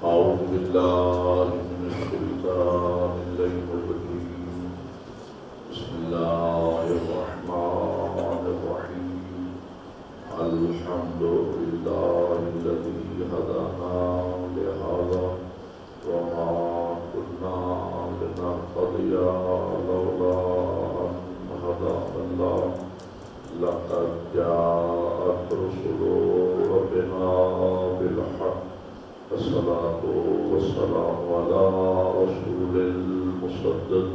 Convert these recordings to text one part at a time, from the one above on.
أعوذ بالله من الشيطان الرجيم بسم الله الرحمن الرحيم الحمد لله الذي هدانا لهذا وما كنا لنهتدي لولا أن هدانا الله لقد جاءت رسل ربنا بالحق الصلاة والسلام على رسول المصدق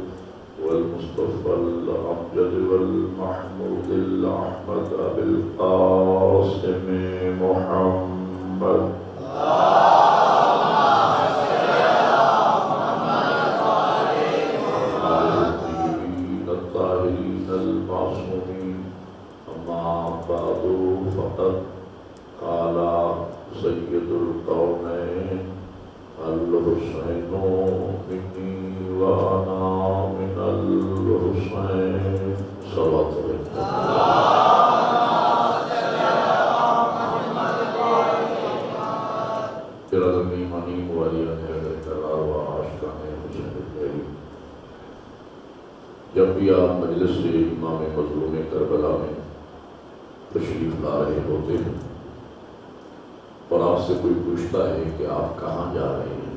والمصطفى الأمجد والمحمود الأحمد أبي القاسم محمد الطيبين الطاهرين المعصومين. أما بعد فقد قال سيد القومين الحسين مني وأنا من الحسين صلوات ایمانی والیان کرار و عاشقان حسین الحسین، جب بھی آپ مجلس سے امام مظلوم کربلا میں تشریف لا رہے ہوتے ہیں اور آپ سے کوئی پوچھتا ہے کہ آپ کہاں جا رہے ہیں،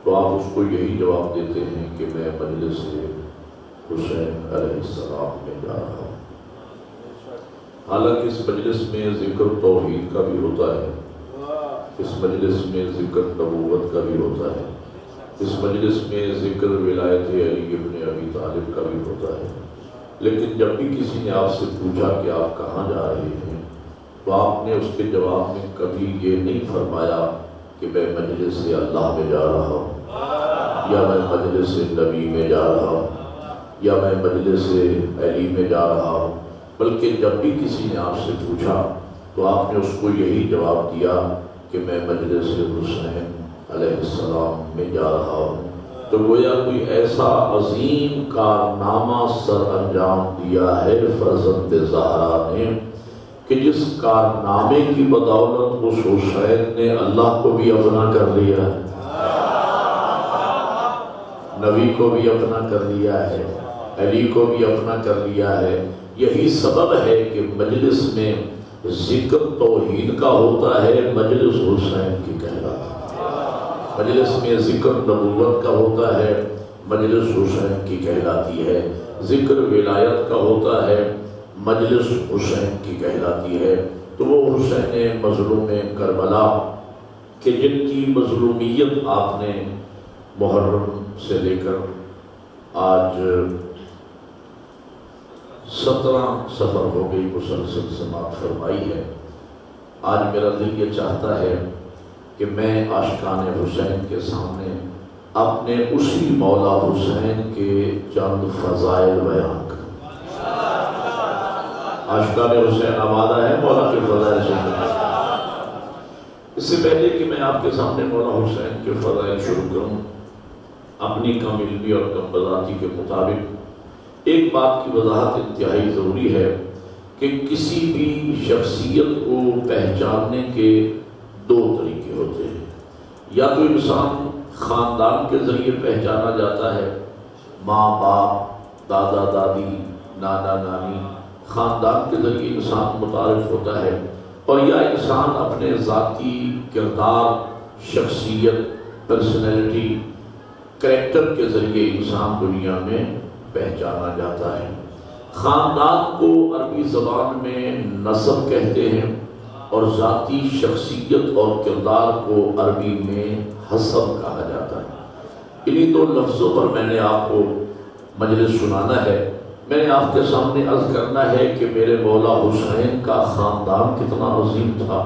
تو آپ اس کو یہی جواب دیتے ہیں کہ میں مجلس حسین علیہ السلام میں جا رہا ہوں۔ حالانکہ اس مجلس میں ذکر توحید کا بھی ہوتا ہے، اس مجلس میں ذکر نبوت کا بھی ہوتا ہے، اس مجلس میں ذکر ولایت علی ابن ابی طالب کا بھی ہوتا ہے، لیکن جب بھی کسی نے آپ سے پوچھا کہ آپ کہاں جا رہے ہیں تو آپ نے اس کے جواب میں کبھی یہ نہیں فرمایا کہ میں مجلس اللہ میں جا رہا ہوں، یا میں مجلس نبی میں جا رہا ہوں، یا میں مجلس علی میں جا رہا ہوں، بلکہ جب بھی کسی نے آپ سے پوچھا تو آپ نے اس کو یہی جواب دیا کہ میں مجلس حسین علیہ السلام میں جا رہا ہوں۔ تو گویا کوئی ایسا عظیم کارنامہ سر انجام دیا ہے فرزند زہرا نے کہ جس کارنامے کی بدولت اس حسین نے اللہ کو بھی اپنا کر لیا ہے، نبی کو بھی اپنا کر لیا ہے، علی کو بھی اپنا کر لیا ہے۔ یہی سبب ہے کہ مجلس میں ذکر توحید کا ہوتا ہے، مجلس حسین کی کہلاتی ہے۔ مجلس میں ذکر نبوت کا ہوتا ہے، مجلس حسین کی کہلاتی ہے۔ ذکر ولایت کا ہوتا ہے، مجلس حسین کی کہلاتی ہے۔ تو وہ حسین مظلوم کربلا کہ جن کی مظلومیت آپ نے محرم سے لے کر آج 17 سفر ہو گئی مسلسل سماعت فرمائی ہے۔ آج میرا دل یہ چاہتا ہے کہ میں عاشقان حسین کے سامنے اپنے اسی مولا حسین کے چند فضائل بیان کروں۔ عاشقان حسین آمادہ ہے مولا کے فضائل سننے۔ اس سے پہلے کہ میں آپ کے سامنے مولا حسین کے فضائل شروع کروں، اپنی کم علمی اور کم بذاتی کے مطابق ایک بات کی وضاحت انتہائی ضروری ہے کہ کسی بھی شخصیت کو پہچاننے کے 2 طریقے ہوتے ہیں۔ یا تو انسان خاندان کے ذریعے پہچانا جاتا ہے، ماں باپ، دادا دادی، نانا نانی، خاندان کے ذریعے انسان متعارف ہوتا ہے، اور یا انسان اپنے ذاتی کردار، شخصیت، پرسنالٹی، کریکٹر کے ذریعے انسان دنیا میں پہچانا جاتا ہے۔ خاندان کو عربی زبان میں نسب کہتے ہیں اور ذاتی شخصیت اور کردار کو عربی میں حسب کہا جاتا ہے۔ انہی 2 لفظوں پر میں نے آپ کو مجلس سنانا ہے۔ میں نے آپ کے سامنے عرض کرنا ہے کہ میرے مولا حسین کا خاندان کتنا عظیم تھا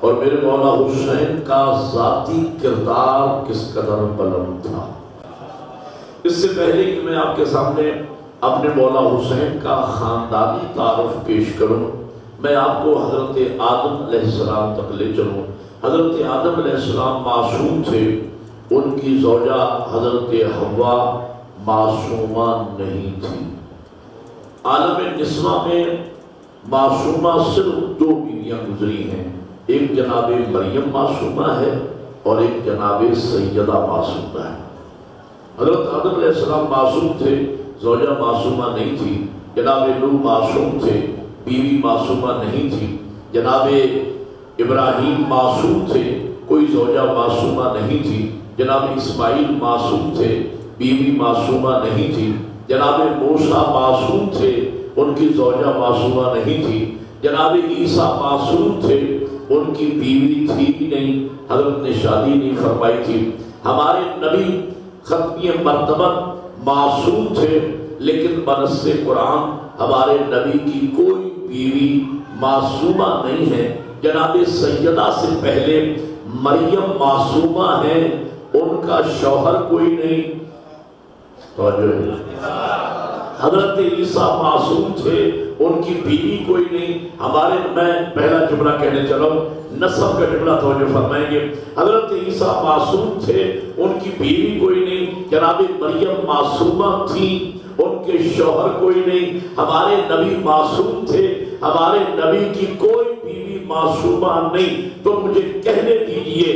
اور میرے مولا حسین کا ذاتی کردار کس قدر بلند تھا۔ اس سے پہلے کہ میں آپ کے سامنے اپنے مولا حسین کا خاندانی تعارف پیش کروں، میں آپ کو حضرت آدم علیہ السلام تک لے چلوں۔ حضرت آدم علیہ السلام معصوم تھے، ان کی زوجہ حضرت حوا معصومہ نہیں تھی۔ عالم نسواں میں معصومہ صرف 2 بیویاں گزری ہیں، ایک جناب مریم معصومہ ہے اور ایک جناب سیدہ معصومہ ہے۔ حضرت آدم علیہ السلام معصوم تھے، زوجہ معصومہ نہیں تھی۔ جناب نوح معصوم تھے، بیوی معصومہ نہیں تھی۔ جناب ابراہیم معصوم تھے، کوئی زوجہ معصومہ نہیں تھی۔ جناب اسماعیل معصوم تھے، بیوی معصومہ نہیں تھی۔ جناب موسیٰ معصوم تھے، ان کی زوجہ معصومہ نہیں تھی۔ جناب عیسیٰ معصوم تھے، ان کی بیوی تھی ہی نہیں، حضرت نے شادی نہیں فرمائی تھی۔ ہمارے نبی ختمی مرتبہ معصوم تھے، لیکن بنص قرآن ہمارے نبی کی کوئی بیوی معصومہ نہیں ہے۔ جناب سیدہ سے پہلے مریم معصومہ ہیں، ان کا شوہر کوئی نہیں۔ حضرت عیسیٰ معصوم تھے، ان کی بیوی کوئی نہیں۔ ہمارے میں پہلا جملہ کہنے چلا ہوں، نسب کا جملہ توجہ فرمائیں گے۔ حضرت عیسیٰ معصوم تھے، ان کی بیوی کوئی نہیں۔ جناب مریم معصومہ تھی، ان کے شوہر کوئی نہیں۔ ہمارے نبی معصوم تھے، ہمارے نبی کی کوئی بیوی معصومہ نہیں۔ تو مجھے کہنے دیجئے،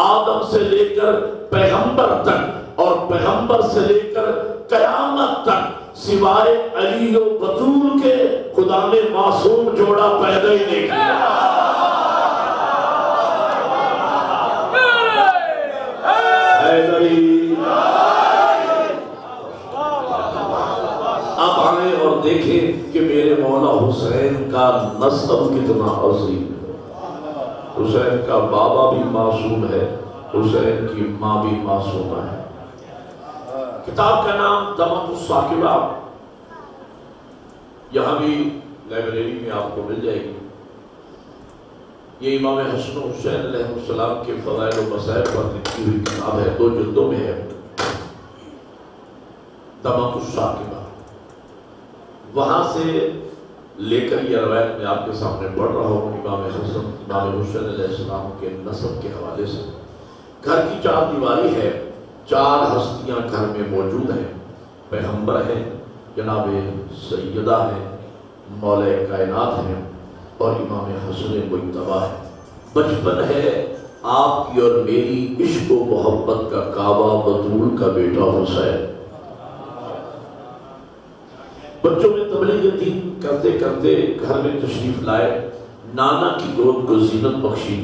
آدم سے لے کر پیغمبر تک اور پیغمبر سے لے کر قیامت تک سوائے علی و بطول کے خدا نے معصوم جوڑا پیدا ہی نہیں کیا۔ اب آئیں اور دیکھیں کہ میرے مولا حسین کا نسب کتنا عظیم ہے۔ حسین کا بابا بھی معصوم ہے، حسین کی ماں بھی معصومہ ہے۔ کتاب کا نام دمۃ الثاقبہ، یہاں بھی لائبریری میں آپ کو مل جائے گی۔ یہ امام حسن و حسین علیہ السلام کے فضائل و مسائل پر لکھی ہوئی کتاب ہے، 2 جلدوں میں ہے، دمۃ الثاقبہ۔ وہاں سے لے کر یہ روایت میں آپ کے سامنے پڑھ رہا ہوں امام حسن امام حسین علیہ السلام کے نسب کے حوالے سے۔ گھر کی 4 دیواری ہے، 4 ہستیاں گھر میں موجود ہیں۔ پیغمبر ہیں، جناب سیدہ ہیں، مولا کائنات ہیں، اور امام حسن مجتبیٰ ہے۔ بچپن ہے آپ کی اور میری عشق و محبت کا کعبہ بطول کا بیٹا حسین۔ بچوں میں تبلیغ دین کرتے کرتے گھر میں تشریف لائے، نانا کی گود کو زینت بخشی،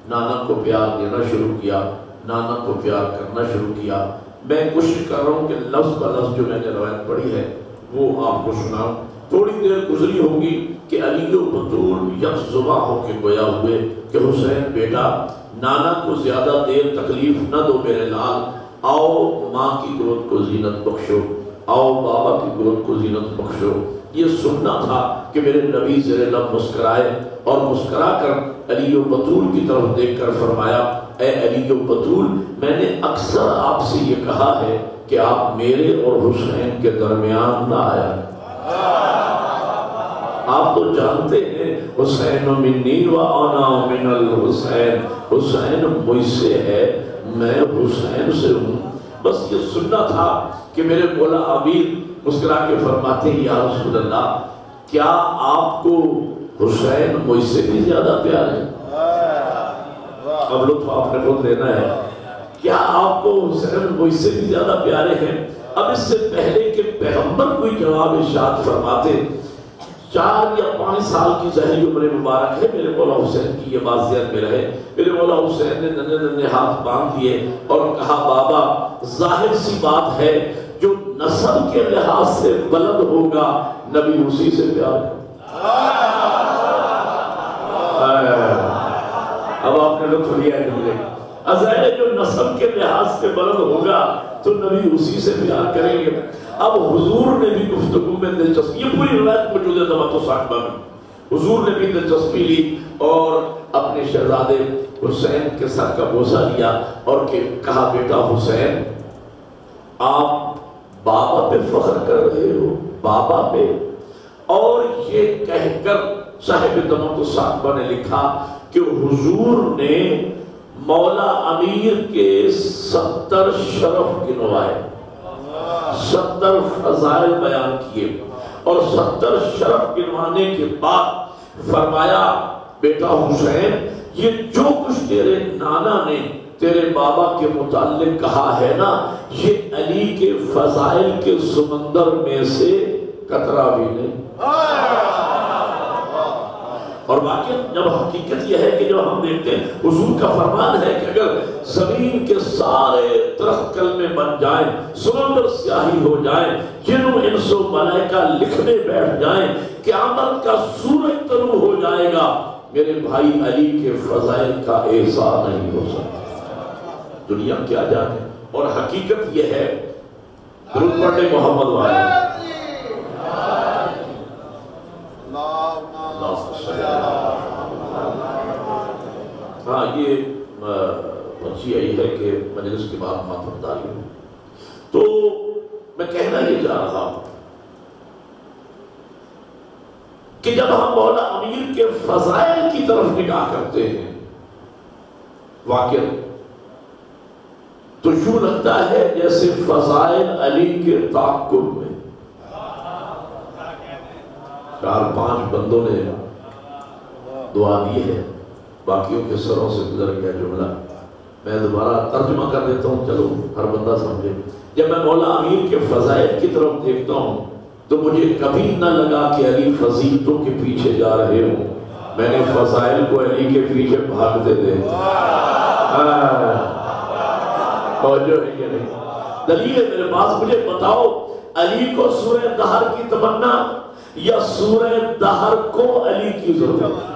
نانا کو پیار دینا شروع کیا، نانا کو پیار کرنا شروع کیا۔ میں کوشش کر رہا ہوں کہ لفظ بہ لفظ جو میں نے روایت پڑھی ہے وہ آپ کو سناؤں۔ تھوڑی دیر گزری ہوگی کہ علی و بطول یک زباں ہو کے گویا ہوئے کہ حسین بیٹا، نانا کو زیادہ دیر تکلیف نہ دو میرے لال، آؤ ماں کی گود کو زینت بخشو، آؤ بابا کی گود کو زینت بخشو۔ یہ سننا تھا کہ میرے نبی زیر لب مسکرائے، اور مسکرا کر علی و بطول کی طرف دیکھ کر فرمایا، اے علی و بطول، میں نے اکثر آپ سے یہ کہا ہے کہ آپ میرے اور حسین کے درمیان نہ آیا۔ آپ تو جانتے ہیں حسین منی و انا من الحسین، حسین مجھ سے ہے، میں حسین سے ہوں۔ بس یہ سننا تھا کہ میرے مولا امیر مسکرا کے فرماتے ہیں، یا رسول اللہ، کیا آپ کو حسین مجھ سے بھی زیادہ پیار ہے؟ اب لطف آپ نے خود لینا ہے، کیا آپ کو حسین مجھ سے بھی زیادہ پیارے ہیں؟ اب اس سے پہلے کہ پیغمبر کوئی جواب ارشاد فرماتے، 4 یا 5 سال کی ظاہری عمر مبارک ہے میرے مولا حسین کی، یہ بات ذہن میں رہے۔ میرے مولا حسین نے ننھے ننھے ہاتھ باندھ دیے اور کہا، بابا ظاہر سی بات ہے جو نسب کے لحاظ سے بلند ہوگا نبی اسی سے پیار ہے۔ اب آپ نے لطف لیا ہے جملے، ظاہر جو نسب کے لحاظ سے بلند ہوگا تو نبی اسی سے پیار کریں گے۔ اب حضور نے بھی گفتگو میں دلچسپی، یہ پوری روایت موجود ہے دمۃ الثاقبہ میں، حضور نے بھی دلچسپی لی اور اپنے شہزادے حسین کے سر کا بوسہ لیا اور کہا، بیٹا حسین، آپ بابا پہ فخر کر رہے ہو، بابا پہ؟ اور یہ کہہ کر صاحب دمۃ الثاقبہ نے لکھا کہ حضور نے مولا امیر کے 70 شرف گنوائے، 70 فضائل بیان کیے، اور 70 شرف گنوانے کے بعد فرمایا، بیٹا حسین، یہ جو کچھ تیرے نانا نے تیرے بابا کے متعلق کہا ہے نا، یہ علی کے فضائل کے سمندر میں سے قطرہ بھی نہیں۔ اور واقعی جب حقیقت یہ ہے کہ جو ہم دیکھتے ہیں حضور کا فرمان ہے کہ اگر زمین کے سارے درخت کلمے بن جائیں، سمندر سیاہی ہو جائیں، جن و انس و ملائکہ لکھنے بیٹھ جائیں، قیامت کا سورج طلوع ہو جائے گا، میرے بھائی علی کے فضائل کا احسان نہیں ہو سکتا۔ دنیا کیا جانے، اور حقیقت یہ ہے، درود پڑھنے محمد والے ہاں یہ پرچی آئی ہے کہ مجلس کے بعد ماتمداری ہو، تو میں کہنا یہ جا رہا ہوں کہ جب ہم مولا امیر کے فضائل کی طرف نگاہ کرتے ہیں واقعی تو یوں لگتا ہے جیسے فضائل علی کے تعاقب میں 4-5 بندوں نے دعا دی ہے، باقیوں کے سروں سے گزر گیا جملہ، میں دوبارہ ترجمہ کر دیتا ہوں، چلو ہر بندہ سمجھے۔ جب میں مولا امیر کے فضائل کی طرف دیکھتا ہوں تو مجھے کبھی نہ لگا کہ علی فضیلتوں کے پیچھے جا رہے ہوں، میں نے فضائل کو علی کے پیچھے بھاگتے دیکھا۔ توجہ ہے کہ نہیں؟ دلیل ہے میرے پاس، مجھے بتاؤ علی کو سورہ دہر کی تمنا یا سورہ دہر کو علی کی ضرورت؟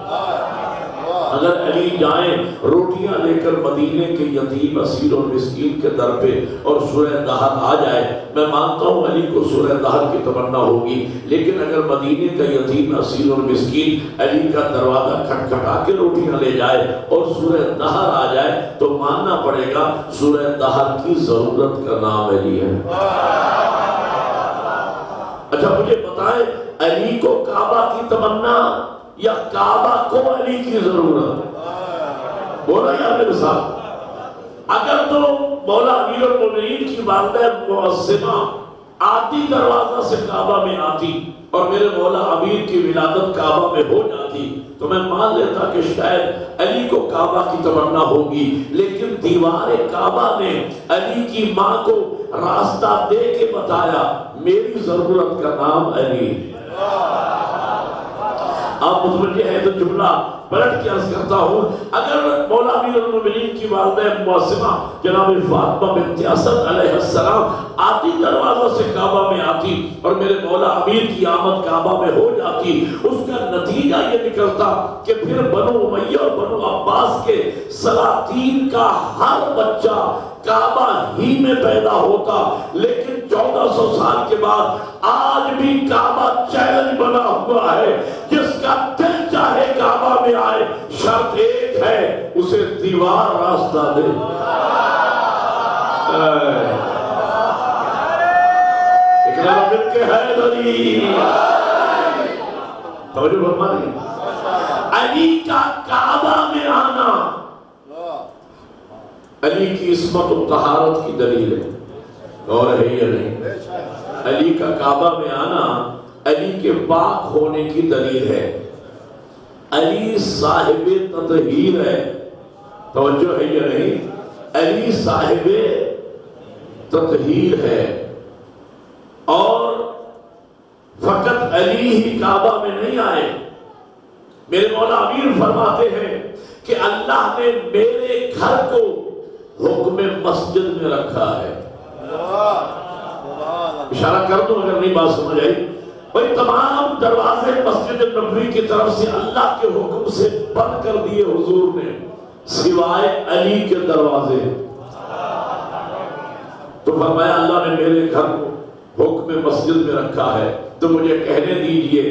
اگر علی جائیں روٹیاں لے کر مدینے کے یتیم اسیر اور مسکین کے در پہ اور سورہ دہر آ جائے، میں مانتا ہوں علی کو سورہ دہر کی تمنا ہوگی، لیکن اگر مدینے کا یتیم اسیر اور مسکین علی کا دروازہ کھٹکھٹا کے روٹیاں لے جائے اور سورہ دہر آ جائے تو ماننا پڑے گا سورہ دہر کی ضرورت کا نام علی ہے۔ اچھا مجھے بتائیں علی کو کعبہ کی تمنا یا کعبہ کو علی کی ضرورت؟ بولا یا میرے ساتھ؟ اگر تو مولا امیر المومنین کی والدہ معصمہ آتی دروازہ سے کعبہ میں آتی اور میرے مولا امیر کی ولادت کعبہ میں ہو جاتی تو میں مان لیتا کہ شاید علی کو کعبہ کی تمنا ہوگی، لیکن دیوار کعبہ نے علی کی ماں کو راستہ دے کے بتایا میری ضرورت کا نام علی۔ آپ متوجہ ہے تو جملہ پلٹ کے عرض کرتا ہوں، اگر مولا امیر المومنین کی والدہ معصمہ جناب فاطمہ بنت اسد علیہ السلام آتی دروازہ سے کعبہ میں آتی اور میرے مولا امیر کی آمد کعبہ میں ہو جاتی، اس کا نتیجہ یہ نکلتا کہ پھر بنو امیہ اور بنو عباس کے سلاطین کا ہر بچہ کعبہ ہی میں پیدا ہوتا، لیکن 1400 سال کے بعد آج بھی کعبہ چیلنج بنا ہوا ہے، جس کا دل چاہے کعبہ میں آئے، شرط ایک ہے اسے دیوار راستہ دے۔ اقرار مل کے حیدری توجہ فرمائیں، علی کا کعبہ میں آنا علی کی عصمت و طہارت کی دلیل ہے، اور ہے یا نہیں؟ علی کا کعبہ میں آنا علی کے پاک ہونے کی دلیل ہے، علی صاحب تطہیر ہے، توجہ ہے یا نہیں؟ علی صاحب تطہیر ہے، اور فقط علی ہی کعبہ میں نہیں آئے، میرے مولا امیر فرماتے ہیں کہ اللہ نے میرے گھر کو حکم مسجد میں رکھا ہے۔ اشارہ کر دوں اگر نہیں بات سمجھ آئی، بھئی تمام دروازے مسجد نبوی کی طرف سے اللہ کے حکم سے بند کر دیے حضور نے، سوائے علی کے دروازے۔ تو فرمایا اللہ نے میرے گھر کو حکم مسجد میں رکھا ہے، تو مجھے کہنے دیجئے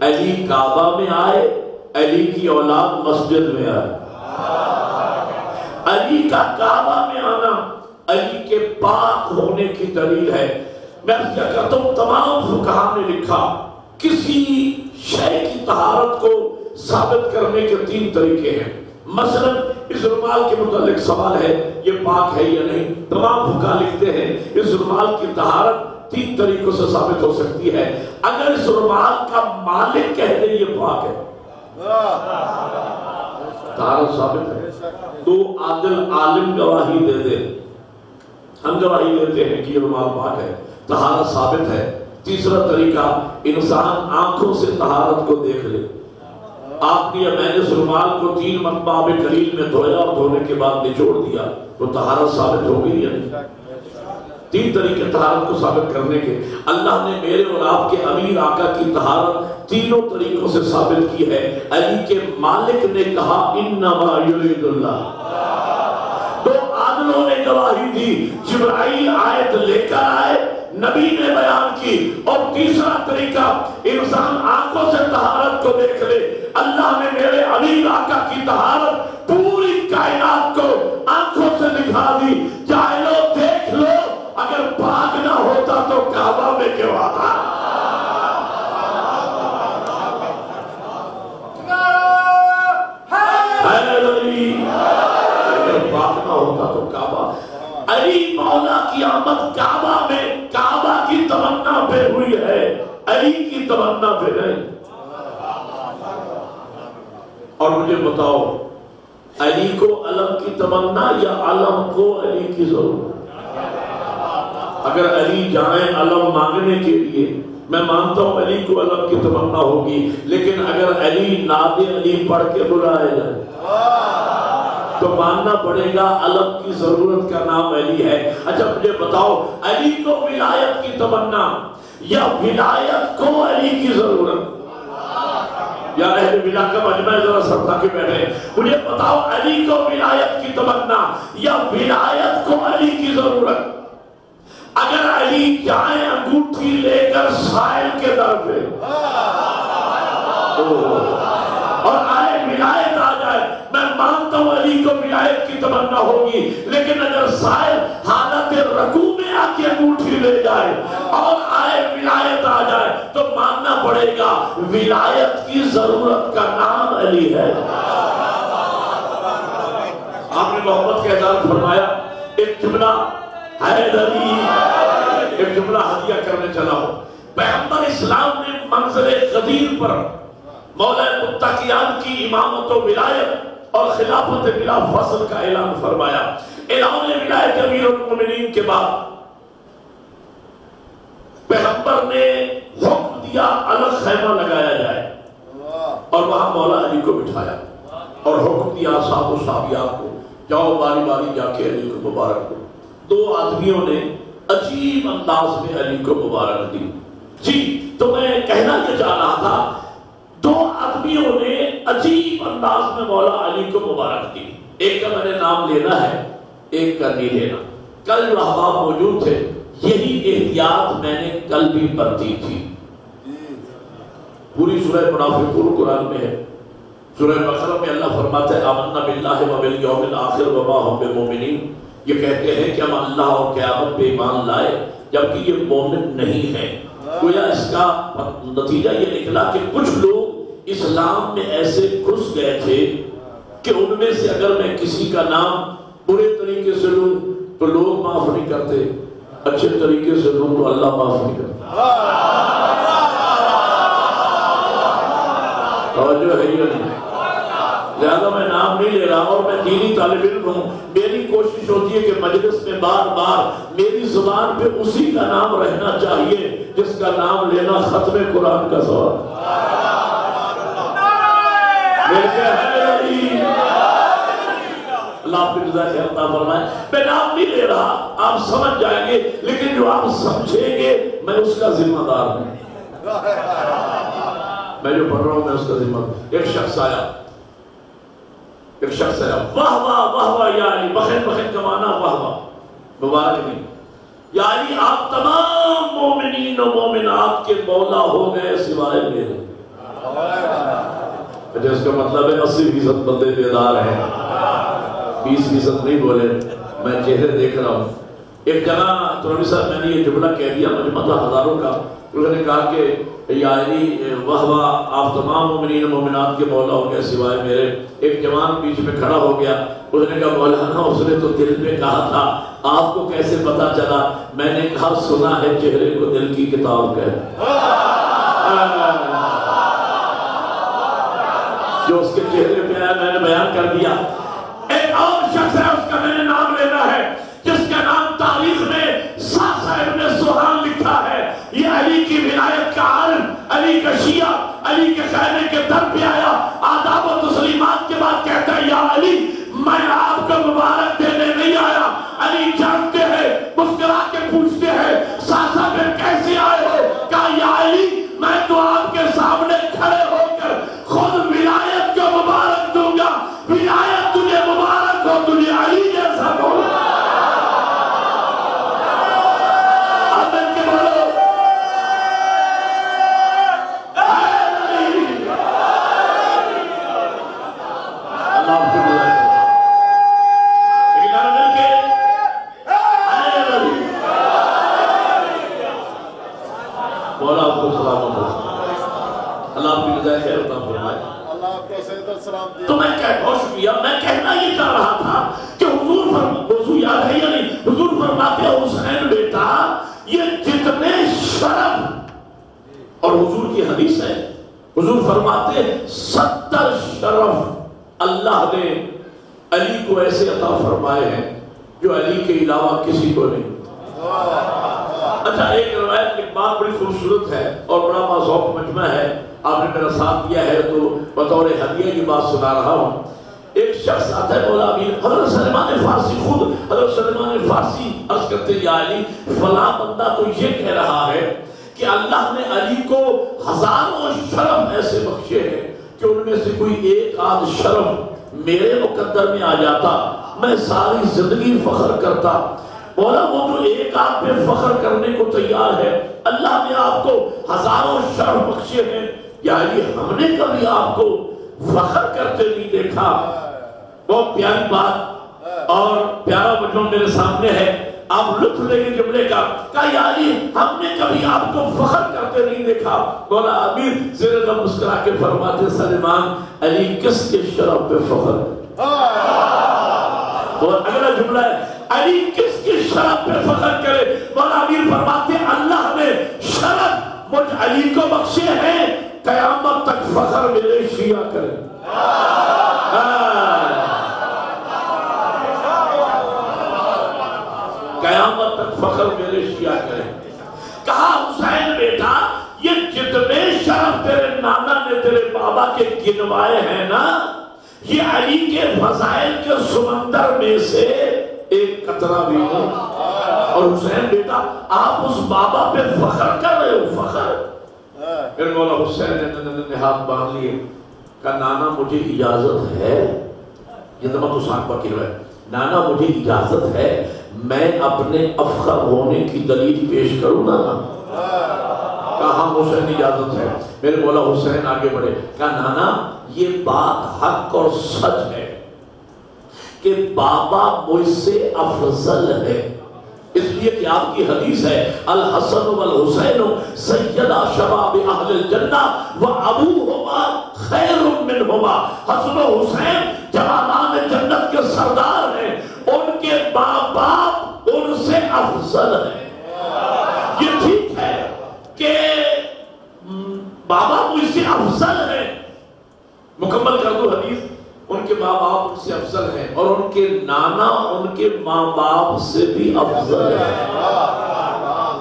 علی کعبہ میں آئے، علی کی اولاد مسجد میں آئے۔ علی کا کعبہ میں آنا علی کے پاک ہونے کی دلیل ہے۔ میں کیا کہتا ہوں، تمام فقہاء نے لکھا کسی شے کی طہارت کو ثابت کرنے کے 3 طریقے ہیں۔ مثلا اس رومال کے متعلق سوال ہے یہ پاک ہے یا نہیں، تمام فقہاء لکھتے ہیں اس رومال کی طہارت 3 طریقوں سے ثابت ہو سکتی ہے۔ اگر اس رومال کا مالک کہہ دے یہ پاک ہے، طہارت ثابت ہے. دو عادل عالم گواہی دے دے, ہم گواہی دیتے ہیں کہ یہ رومال پاک ہے, طہارت ثابت ہے. تیسرا طریقہ, انسان آنکھوں سے طہارت کو دیکھ لے. آپ نے یا میں نے اس رومال کو 3 مرتبہ آب کلیل میں دھویا اور دھونے کے بعد نچوڑ دیا تو طہارت ثابت ہو گئی ہے. 3 طریقے طہارت کو ثابت کرنے کے. اللہ نے میرے اور آپ کے امیر آقا کی طہارت تینوں طریقوں سے ثابت کی ہے. علی کے مالک نے کہا انما یرید اللہ. دو عادلوں نے گواہی دی, جبرائیل آیت لے کر آئے, نبی نے بیان کی. اور تیسرا طریقہ, انسان آنکھوں سے طہارت کو دیکھ لے. اللہ نے میرے امیر آقا کی طہارت پوری کائنات کو آنکھوں سے دکھا دی. جاہلو دیکھ لو, اگر پاک نہ ہوتا تو کعبہ میں کیوں آتا؟ اگر پاک نہ ہوتا تو کعبہ. علی مولا کی آمد کعبہ میں, کعبہ کی تمنا پہ ہوئی ہے, علی کی تمنا پہ نہیں. اور مجھے بتاؤ, علی کو علم کی تمنا یا علم کو علی کی ضرورت؟ اگر علی جائیں علم مانگنے کے لیے, میں مانتا ہوں علی کو علم کی تمنا ہوگی, لیکن اگر علی ناد علی پڑھ کے بلائے جائے تو ماننا پڑے گا علم کی ضرورت کا نام علی ہے. اچھا مجھے بتاؤ, علی کو ولایت کی تمنا یا ولایت کو علی کی ضرورت؟ یا اہل ولا کا مجمع ذرا سب تھا کے بیٹھے, مجھے بتاؤ علی کو ولایت کی تمنا یا ولایت کو علی کی ضرورت؟ اگر علی جائیں انگوٹھی لے کر سائل کے در پہ اور آئے ولایت آ جائے, میں مانتا ہوں علی کو ولایت کی تمنا ہوگی, لیکن اگر سائل حالت رکوع میں آ کے انگوٹھی لے جائے اور آئے ولایت آ جائے تو ماننا پڑے گا ولایت کی ضرورت کا نام علی ہے. آپ نے محبت کا اظہار فرمایا. ایک جملہ حیدری, ایک جملہ ہدیہ کرنے چلا ہوں. پیغمبر اسلام نے منظر غدیر پر مولا متقیان کی امامت و ولایت اور خلافت بلا فصل کا اعلان فرمایا. اعلان ولایت امیر المومنین کے بعد پیغمبر نے حکم دیا الگ خیمہ لگایا جائے اور وہاں مولا علی کو بٹھایا اور حکم دیا صاحب و صحابیات کو, جاؤ باری باری جا کے علی کو مبارک دو. 2 آدمیوں نے عجیب انداز میں علی کو مبارک دی. جی تو میں کہنا یہ چاہ رہا تھا, 2 آدمیوں نے عجیب انداز میں مولا علی کو مبارک دی. ایک کا میں نے نام لینا ہے, ایک کا نہیں لینا. کل جو احباب موجود تھے, یہی احتیاط میں نے کل بھی برتی تھی. پوری سورہ منافقون قرآن میں ہے. سورہ بقرہ میں اللہ فرماتا ہے آمنا باللہ و بالیوم الآخر وما ہم بمومنین. یہ کہتے ہیں کہ ہم اللہ اور قیامت پہ ایمان لائے, جبکہ یہ مومن نہیں ہے. گویا اس کا نتیجہ یہ نکلا کہ کچھ لوگ اسلام میں ایسے گھس گئے تھے کہ ان میں سے اگر میں کسی کا نام برے طریقے سے لوں تو لوگ معاف نہیں کرتے, اچھے طریقے سے لوں تو اللہ معاف نہیں کرتا. توجہ ہے یا نہیں؟ لہذا میں نام نہیں لے رہا, اور میں دینی طالب علم ہوں. میری کوشش ہوتی ہے کہ مجلس میں بار بار میری زبان پہ اسی کا نام رہنا چاہیے جس کا نام لینا ختم قرآن کا سوال. اللہ آپ کی جزا خیر عطا فرمائے. میں نام نہیں لے رہا, آپ سمجھ جائیں گے, لیکن جو آپ سمجھیں گے میں اس کا ذمہ دار ہوں. میں جو پڑھ رہا ہوں میں اس کا ذمہ دار. ایک شخص آیا, واہ واہ واہ واہ یا علی. بخیر بخیر کا معنی واہ واہ, مبارک نہیں. یا علی آپ تمام مومنین و مومنات کے مولا ہو گئے سوائے میرے. اس کا مطلب ہے 80% بندے بیدار ہیں, 20% نہیں بولے. میں چہرے دیکھ رہا ہوں. ایک جگہ ترابی صاحب میں نے یہ جملہ کہہ دیا, مجمع تھا ہزاروں کا. انہوں نے کہا کہ یا علی واہ واہ آپ تمام مومنین و مومنات کے مولا ہو گئے سوائے میرے. ایک جوان بیچ میں کھڑا ہو گیا. اس نے کہا مولانا اس نے تو دل میں کہا تھا, آپ کو کیسے پتا چلا؟ میں نے کہا سنا ہے چہرے کو دل کی کتاب کہے. جو اس کے چہرے پہ ٹھہرایا میں نے بیان کر دیا. ایک اور شخص ہے, اس کا میں نے نام لینا ہے, جس کا نام تاریخ میں ساسا ابن سہان لکھا ہے. یہ علی کی ولایت کا عالم, علی کا شیعہ, علی کے خیمے کے در پہ آیا, آداب و تسلیمات کے بعد کہتا ہے یا علی میں آپ کو مبارک دینے نہیں آیا. علی جانتے ہیں, مسکرا کے پوچھتے ہیں ساسا پھر کیسے آئے ہو؟ کہا یا علی میں تو آپ کے سامنے کھڑے ہو کر خود ولایت کو مبارک دوں گا. ولایت تجھے مبارک ہو, تجھے علی جیسا بولو. آمین کے بولو. اللہ آپ کو مولا آپ کو سلامت ہو, اللہ آپ کی رضا خیر عطا فرمائے. اللہ آپ کو صحت و سلام دے. تو میں بہت شکریہ, میں کہنا یہ چاہ رہا تھا کہ حضور موضوع یاد ہے یا نہیں؟ حضور فرماتے ہیں حسین بیٹا یہ جتنے شرف, اور حضور کی حدیث ہے, حضور فرماتے 70 شرف اللہ نے علی کو ایسے عطا فرمائے ہیں جو علی کے علاوہ کسی کو نہیں. اچھا ایک روایت ایک بات بڑی خوبصورت ہے اور بڑا معذوق مجمع ہے, آپ نے میرا ساتھ دیا ہے تو بطور ہدیہ کی بات سنا رہا ہوں. ایک شخص آتا ہے مولا امیر, حضرت سلمان فارسی, خود حضرت سلمان فارسی عرض کرتے یا علی فلاں بندہ تو یہ کہہ رہا ہے کہ اللہ نے علی کو ہزاروں شرف ایسے بخشے ہیں کہ ان میں سے کوئی ایک آدھ شرف میرے مقدر میں آ جاتا میں ساری زندگی فخر کرتا. مولا وہ جو ایک آپ پہ فخر کرنے کو تیار ہے, اللہ نے آپ کو ہزاروں شرف بخشے ہیں, یعنی ہم نے کبھی آپ کو فخر کرتے نہیں دیکھا. بہت پیاری بات اور پیارا مجموع میرے سامنے ہے, آپ لطف لیں گے جملے کا. کہا یعنی ہم نے کبھی آپ کو فخر کرتے نہیں دیکھا. مولا امیر زیر دم مسکرا کے فرماتے سلمان علی کس کے شرف پہ فخر. اور اگلا جملہ ہے علی کس کی شرف پہ فخر کرے. مولا امیر فرماتے ہیں اللہ نے شرف مجھ علی کو بخشے ہیں, قیامت تک فخر میرے شیعہ کرے. قیامت تک فخر میرے شیعہ کرے. کہا حسین بیٹا یہ جتنے شرف تیرے نانا نے تیرے بابا کے گنوائے ہیں نا, یہ علی کے فضائل کے سمندر میں سے ایک قطرہ بھی نہیں. اور حسین بیٹا آپ اس بابا پہ فخر کر رہے ہو. فخر پھر مولا حسین نے ہاتھ باندھ لیے, کہا نانا مجھے اجازت ہے, یہ تو تو سانپ پکی ہے, نانا مجھے اجازت ہے میں اپنے افخر ہونے کی دلیل پیش کروں نانا. کہا حسین اجازت ہے. میرے مولا حسین آگے بڑھے, کہا نانا یہ بات حق اور سچ ہے کہ بابا مجھ سے افضل ہے, اس لیے کہ آپ کی حدیث ہے الحسن والحسین سیدہ شباب اہل الجنہ وابوہما خیر منہما. حسن و حسین جوانان جنت کے سردار ہیں, ان کے باپ باپ ان سے افضل ہیں. یہ ٹھیک ہے کہ بابا مجھ سے افضل ہے, مکمل کر دو حدیث, ان کے ماں باپ ان سے افضل ہیں اور ان کے نانا ان کے ماں باپ سے بھی افضل ہے.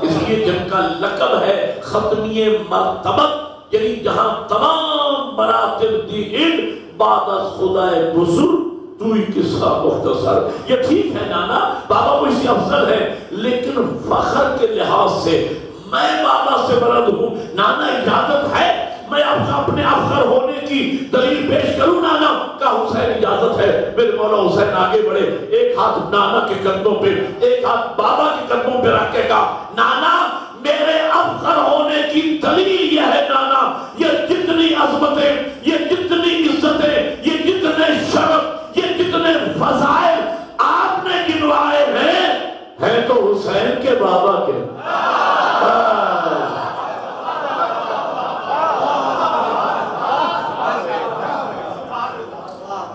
اس لیے جن کا لقب ہے ختمی مرتبت, یعنی جہاں تمام مراتب دی بعد از خدا بزرگ تو ہی کس کا مختصر. یہ ٹھیک ہے نانا بابا مجھ سے افضل ہے, لیکن فخر کے لحاظ سے میں بابا سے بلند ہوں. نانا اجازت ہے میں اپنے افخر ہونے کی دلیل پیش کروں نانا. کا حسین اجازت ہے. میرے مولا حسین آگے بڑھے, ایک ہاتھ نانا کے کندھوں پہ ایک ہاتھ بابا کے کندھوں پہ رکھ کے کہا نانا میرے افخر ہونے کی دلیل یہ ہے نانا, یہ جتنی عظمتیں, یہ جتنی عزتیں, یہ جتنے شرف, یہ جتنے فضائل آپ نے گنوائے ہیں تو حسین کے بابا کے.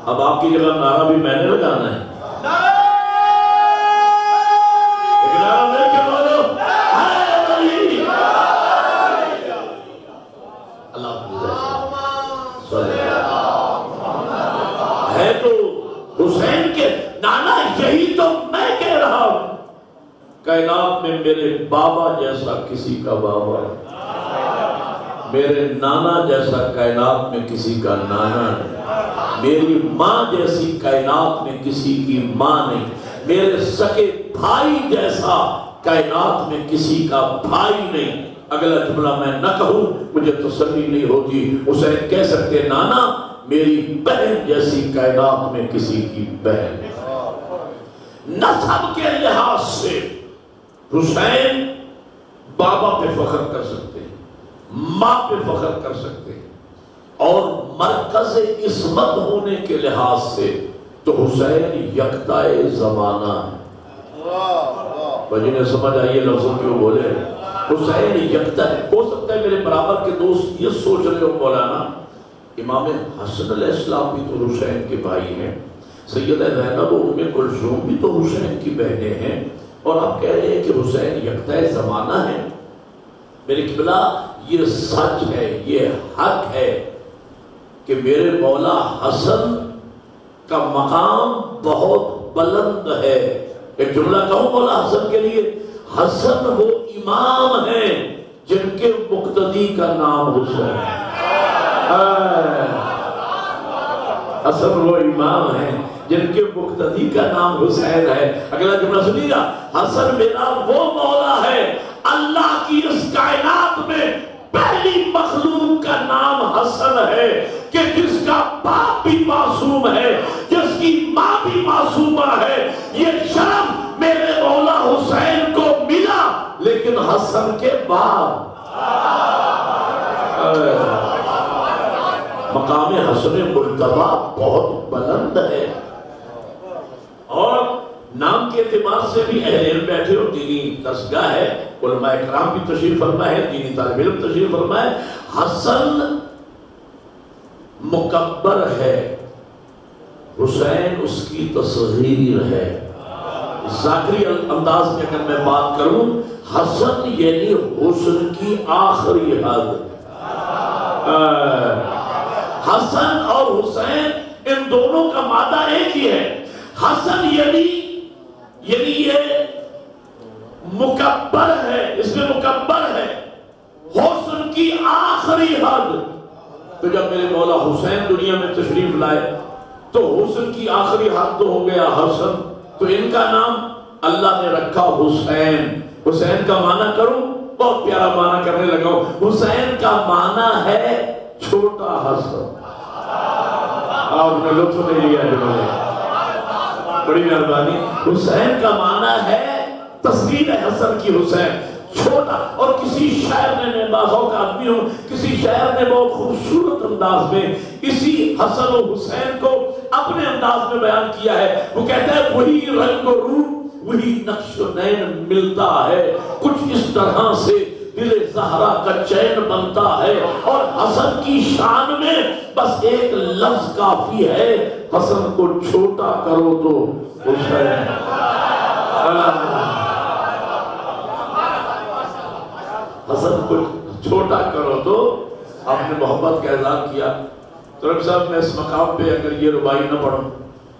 اب آپ کی جگہ نعرہ بھی میں نے لگانا ہے. نانا یہی تو میں کہہ رہا ہوں، کائنات میں میرے بابا جیسا کسی کا بابا ہے، میرے نانا جیسا کائنات میں کسی کا نانا نہیں، میری ماں جیسی کائنات میں کسی کی ماں نہیں، میرے سکے بھائی جیسا کائنات میں کسی کا بھائی نہیں۔ اگلا جملہ میں نہ کہوں مجھے تسلی نہیں ہوتی، حسین کہہ سکتے نانا میری بہن جیسی کائنات میں کسی کی بہن نہیں۔ نسب کے لحاظ سے حسین بابا پہ فخر کر سکتے ہیں، ماں پہ فخر کر سکتے ہیں، اور مرکز عصمت ہونے کے لحاظ سے تو حسین یکتائے زمانہ ہے۔ جنہیں سمجھ آئیے لفظوں کیوں بولے، حسین یکتا ہے۔ ہو سکتا ہے میرے برابر کے دوست یہ سوچ رہے ہو مولانا امام حسن علیہ السلام بھی تو حسین کے بھائی ہیں، سیدہ زینب و ام کلثوم بھی تو حسین کی بہنیں ہیں، اور آپ کہہ رہے ہیں کہ حسین یکتا زمانہ ہے۔ میرے قبلہ یہ سچ ہے، یہ حق ہے کہ میرے مولا حسن کا مقام بہت بلند ہے۔ ایک جملہ کہوں مولا حسن کے لیے، حسن وہ امام ہیں جن کے مقتدی کا نام حسین ہے۔ حسن وہ امام ہیں جن کے مقتدی کا نام حسین ہے۔ اگلا جملہ سنیے گا، حسن میرا وہ مولا ہے، اللہ کی اس کائنات میں پہلی مخلوق کا نام حسن ہے کہ جس کا باپ بھی معصوم ہے، جس کی ماں بھی معصومہ ہے۔ یہ شرم میرے مولا حسین کو ملا، لیکن حسن کے بعد مقام حسن مجتبی بہت بلند ہے، اور نام کے اعتبار سے بھی اہل علم بیٹھے ہو، دینی درسگاہ ہے، علماء کرام بھی تشریف فرما ہے، دینی طالب علم تشریف فرما ہے۔ حسن مکبر ہے، حسین اس کی تصغیر ہے۔ ذاکری انداز میں اگر میں بات کروں، حسن یعنی حسن کی آخری حد۔ حسن اور حسین ان دونوں کا مادہ ایک ہی ہے۔ حسن یعنی یہ مکبر ہے، اس میں مکبر ہے، حسن کی آخری حد۔ تو جب میرے مولا حسین دنیا میں تشریف لائے تو حسن کی آخری حد تو ہو گیا حسن، تو ان کا نام اللہ نے رکھا حسین۔ حسین کا معنی کروں، بہت پیارا معنی کرنے لگا ہوں، حسین کا معنی ہے چھوٹا حسن۔ آپ نے لطف نہیں لیا جنہوں نے، بڑی مہربانی۔ حسین کا معنی ہے تصغیر حسن کی، حسین چھوٹا۔ اور کسی شاعر نے، میں بازوں کا آدمی ہوں، کسی شاعر نے بہت خوبصورت انداز میں اسی حسن و حسین کو اپنے انداز میں بیان کیا ہے۔ وہ کہتا ہے وہی رنگ و روپ، وہی نقش و نین ملتا ہے، کچھ اس طرح سے دل زہرا کا چین بنتا ہے، اور حسن کی شان میں بس ایک لفظ کافی ہے، حسن کو چھوٹا کرو تو حسین۔ حسن کو چھوٹا کرو تو آپ نے محبت کا اعلان کیا۔ تو رب صاحب میں اس مقام پہ اگر یہ ربائی نہ پڑھوں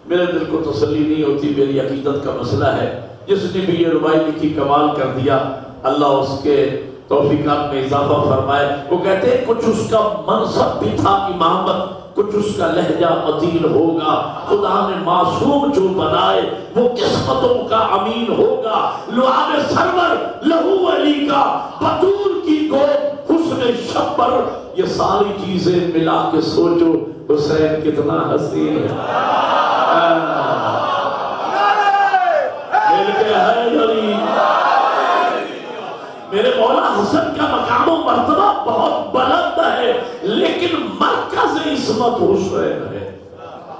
میرے دل کو تسلی نہیں ہوتی، میری عقیدت کا مسئلہ ہے۔ جس نے بھی یہ ربائی لکھی کمال کر دیا، اللہ اس کے توفیقات میں اضافہ فرمائے۔ وہ کہتے ہیں کچھ اس کا منصب بھی تھا امامت، کچھ اس کا لہجہ قتیل ہوگا، خدا نے معصوم جو بنائے وہ قسمتوں کا امین ہوگا، لعاب سرور لہو علی کا بطول کی گود حسن شبر، یہ ساری چیزیں ملا کے سوچو حسین کتنا حسین ہے۔ مل کے حیدری، میرے مولا حسن کا مقام و مرتبہ بہت بلند ہے، لیکن مرکز عصمت حسین ہے۔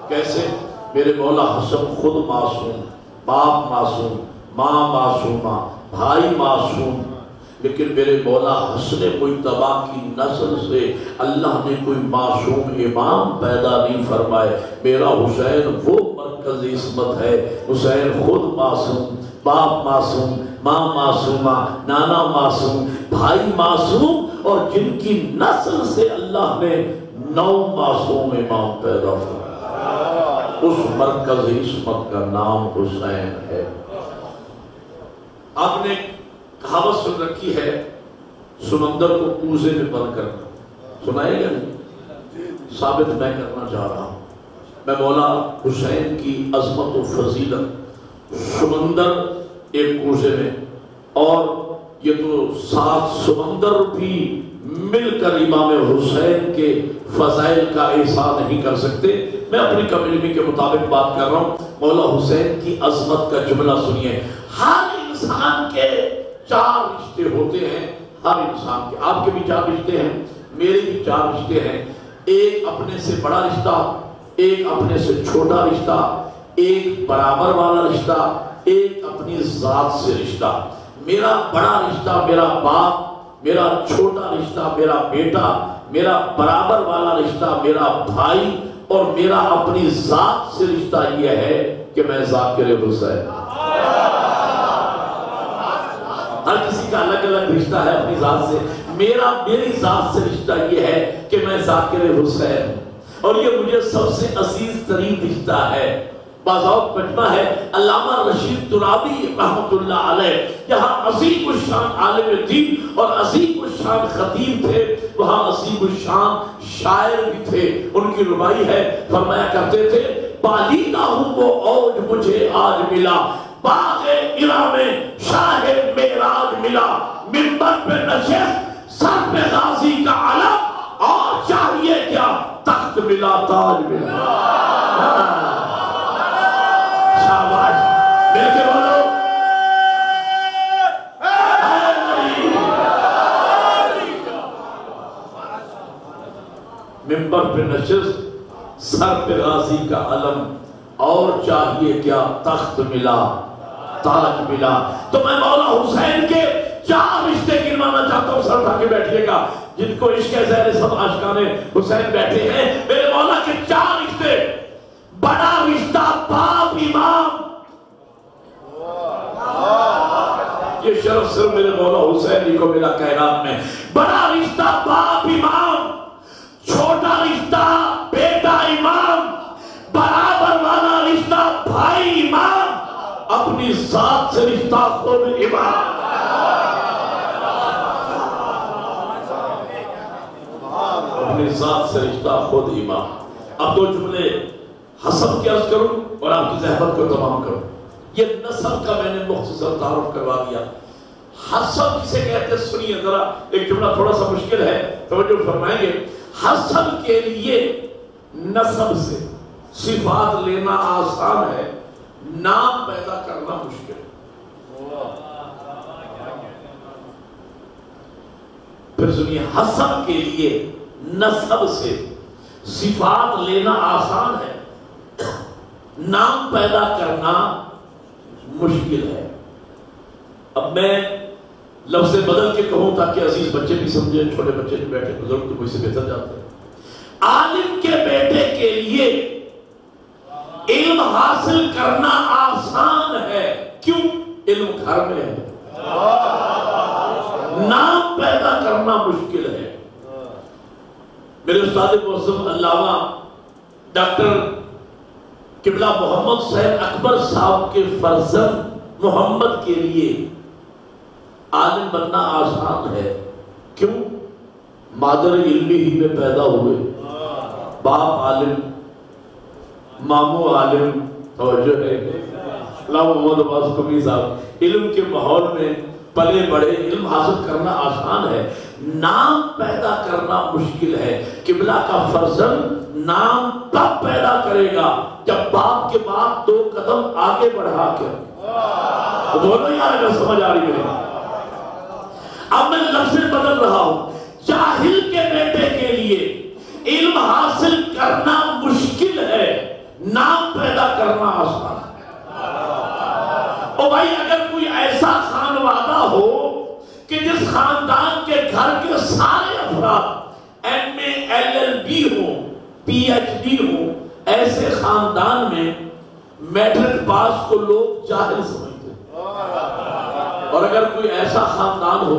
کیسے؟ میرے مولا حسن خود معصوم، باپ معصوم، ماں معصومہ، بھائی معصوم، لیکن میرے مولا حسن مجتبی کی نسل سے اللہ نے کوئی معصوم امام پیدا نہیں فرمائے۔ میرا حسین وہ مرکز عصمت ہے، حسین خود معصوم، باپ معصوم، ماں معصومہ، نانا معصوم، بھائی معصوم، اور جن کی نسل سے اللہ نے 9 معصوم امام پیدا فرمائے۔ اس مرکز عصمت کا نام حسین ہے۔ آپ نے کہاوت سن رکھی ہے سمندر کو کوزے میں بند کرنا، سنائے گا نہیں؟ ثابت میں کرنا چاہ رہا ہوں۔ میں مولا حسین کی عظمت و فضیلت، سمندر ایک کوزے میں، اور یہ تو 7 سمندر بھی مل کر امام حسین کے فضائل کا احسان نہیں کر سکتے۔ میں اپنی کم علمی کے مطابق بات کر رہا ہوں۔ مولا حسین کی عظمت کا جملہ سنیے۔ ہر انسان کے 4 رشتے ہوتے ہیں، ہر انسان کے، آپ کے بھی 4 رشتے ہیں، میرے بھی 4 رشتے ہیں۔ ایک اپنے سے بڑا رشتہ، ایک اپنے سے چھوٹا رشتہ، ایک برابر والا رشتہ، ایک اپنی ذات سے رشتہ۔ میرا بڑا رشتہ میرا باپ، میرا چھوٹا رشتہ میرا بیٹا، میرا برابر والا رشتہ میرا بھائی، اور میرا اپنی ذات سے رشتہ یہ ہے کہ میں ذاکر حسین۔ ہر کسی کا الگ الگ رشتہ ہے اپنی ذات سے، میری ذات سے رشتہ یہ ہے کہ میں ذاکر حسین، اور یہ مجھے سب سے عزیز ترین رشتہ ہے۔ بازاؤ مجمع ہے علامہ رشید ترابی رحمت اللہ علیہ، یہاں عظیم الشان عالم دین اور عظیم الشان خطیب تھے، وہاں عظیم الشان شاعر بھی تھے۔ ان کی ربائی ہے، فرمایا کرتے تھے بالیدہ ہوں وہ اوج مجھے آج ملا، باغ عرا میں شاہ معراج ملا، منبر پہ نشست سر پہ غازی کا علم، اور چاہیے کیا تخت ملا تاج ملا۔ شاباش، مل کے بولو منبر پہ نشست سر پہ غازی کا علم، اور چاہیے کیا تخت ملا تاج ملا۔ تو میں مولا حسین کے 4 رشتے گنوانا چاہتا ہوں، سر اٹھا کے بیٹھیے گا، جن کو عشق زہر سب عاشقان حسین بیٹھے ہیں۔ میرے مولا کے 4 رشتے، بڑا رشتہ باپ امام، یہ شرف صرف میرے مولا حسین ہی کو ملا کائنات میں۔ بڑا رشتہ باپ امام، چھوٹا رشتہ بیٹا امام، برابر والا رشتہ بھائی امام، اپنی ذات سے رشتہ خود امام۔ اپنی ذات سے رشتہ خود امام۔ اب 2 جملے حسب کی عرض کروں اور آپ کی زحمت کو تمام کروں۔ یہ نسب کا میں نے مختصر تعارف کروا دیا۔ حسب کسے کہتے ہیں سنیے ذرا، ایک جملہ تھوڑا سا مشکل ہے، توجہ فرمائیں گے۔ حسب کے لیے نسب سے صفات لینا آسان ہے، نام پیدا کرنا مشکل ہے۔ پھر سنیے، حسب کے لیے نسب سے صفات لینا آسان ہے، نام پیدا کرنا مشکل ہے۔ اب میں لفظ بدل کے کہوں تاکہ عزیز بچے بھی سمجھیں، چھوٹے بچے بھی بیٹھے، بزرگ تو مجھ سے بہتر جانتے ہیں۔ عالم کے بیٹے کے لیے علم حاصل کرنا آسان ہے، کیوں؟ علم گھر میں ہے، نام پیدا کرنا مشکل ہے۔ میرے استاد معظم علامہ ڈاکٹر قبلہ محمد حسین اکبر صاحب کے فرزند محمد کے لیے عالم بننا آسان ہے، کیوں؟ مادر علمی ہی میں پیدا ہوئے، باپ عالم، مامو عالم، توجہ ہے، علامہ محمد عباس قمی صاحب، علم کے ماحول میں پلے بڑے، علم حاصل کرنا آسان ہے، نام پیدا کرنا مشکل ہے۔ قبلہ کا فرزند نام تب پیدا کرے گا جب باپ کے بعد 2 قدم آگے بڑھا کر، بولو یار اگر سمجھ آ رہی ہے۔ اب میں لفظ بدل رہا ہوں، جاہل کے بیٹے کے لیے علم حاصل کرنا مشکل ہے، نام پیدا کرنا آسان ہے۔ او بھائی، اگر کوئی ایسا خانوادہ ہو کہ جس خاندان کے گھر کے سارے افراد MA LLB ہوں، PhD ہوں، ایسے خاندان میں میٹرک پاس کو لوگ جاہل سمجھتے ہیں۔ اور اگر کوئی ایسا خاندان ہو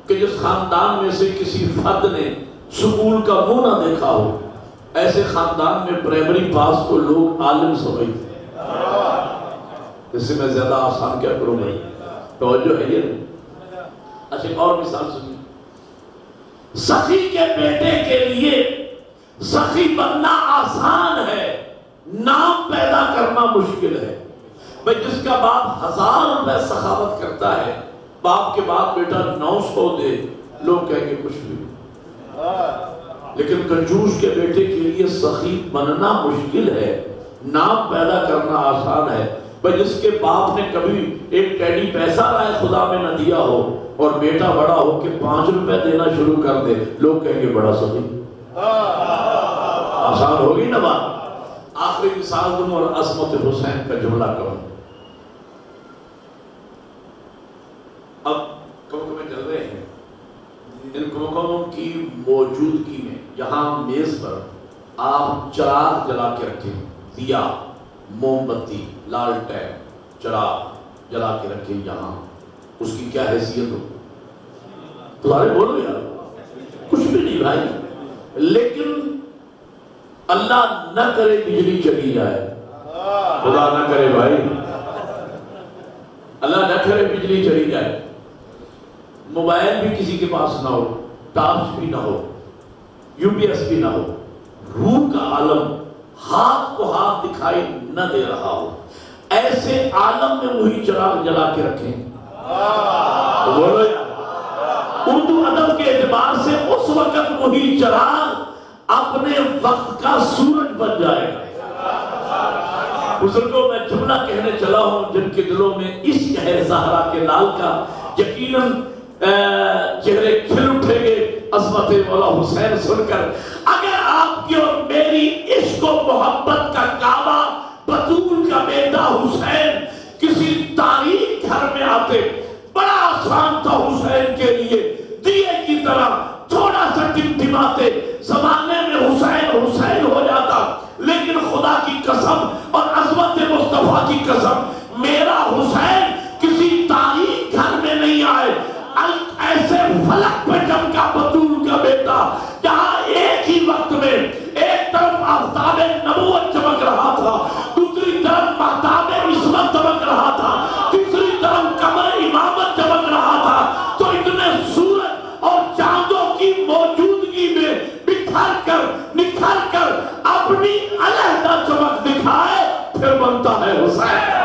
کہ جس خاندان میں سے کسی فرد نے سکول کا منہ نہ دیکھا ہو، ایسے خاندان میں پرائمری پاس کو لوگ عالم سمجھتے ہیں. اس سے میں زیادہ آسان کیا کروں گا؟ توجہ ہے یہ. اچھا اور مثال سنیے. سخی کے بیٹے کے لیے سخی بننا آسان ہے، نام پیدا کرنا مشکل ہے. بھئی جس کا باپ 1000 روپے سخاوت کرتا ہے، باپ کے بعد بیٹا 900 دے، لوگ کہیں گے کچھ بھی. لیکن کنجوس کے بیٹے کے لیے سخی بننا مشکل ہے، نام پیدا کرنا آسان ہے. بھئی جس کے باپ نے کبھی ایک ٹیڈی پیسہ رائے خدا میں نہ دیا ہو اور بیٹا بڑا ہو کے 5 روپے دینا شروع کر دے، لوگ کہیں گے بڑا سخی. آسان ہوگی نا بات. آخری مثال دوں اور عصمت حسین کا جملہ کہوں. اب کمکمے چل رہے ہیں، ان کمکموں کی موجودگی میں یہاں میز پر آپ چراغ جلا کے رکھیں، دیا، موم بتی، لالٹین، چراغ جلا کے رکھیں. یہاں اس کی کیا حیثیت ہو؟ تمہارے بولو یار. کچھ بھی نہیں بھائی. لیکن اللہ نہ کرے بجلی چلی جائے، خدا نہ کرے بھائی، اللہ نہ کرے بجلی چلی جائے، موبائل بھی کسی کے پاس نہ ہو، ٹارچ بھی نہ ہو، یو پی ایس بھی نہ ہو، روح کا عالم ہاتھ کو ہاتھ دکھائی نہ دے رہا ہو، ایسے عالم میں وہی چراغ جلا کے رکھیں. بولو یار. اردو ادب کے اعتبار سے اس وقت وہی چراغ اپنے وقت کا سورج بن جائے گا. بزرگوں میں جملہ کہنے چلا ہوں جن کے دلوں میں عشق ہے زہرا کے لال کا، یقیناً چہرے کھل اٹھیں گے عظمت مولا حسین سن کر. اگر آپ کی اور میری عشق و محبت کا کعبہ بطول کا بیٹا حسین کسی تاریخ گھر میں آتے، بڑا آسان تھا حسین کے لیے دیے کی طرح تھوڑا سا ٹمٹماتے زمانے میں حسین حسین ہو جاتا. لیکن خدا کی قسم اور عظمت مصطفیٰ کی قسم، میرا حسین کسی تاریخ گھر میں نہیں آئے. ایسے فلک پہ چمکا بطول کا بیٹا جہاں ایک ہی وقت میں ایک طرف آفتاب نبوت چمک رہا تھا، دوسری طرف مہتاب عصمت چمک رہا تھا، تیسری طرف قمر امامت چمک رہا تھا. تو اتنے سورج اور چاندوں کی موجودگی میں بکھر کر نکھر کر اپنی علیحدہ چمک دکھائے پھر بنتا ہے حسین.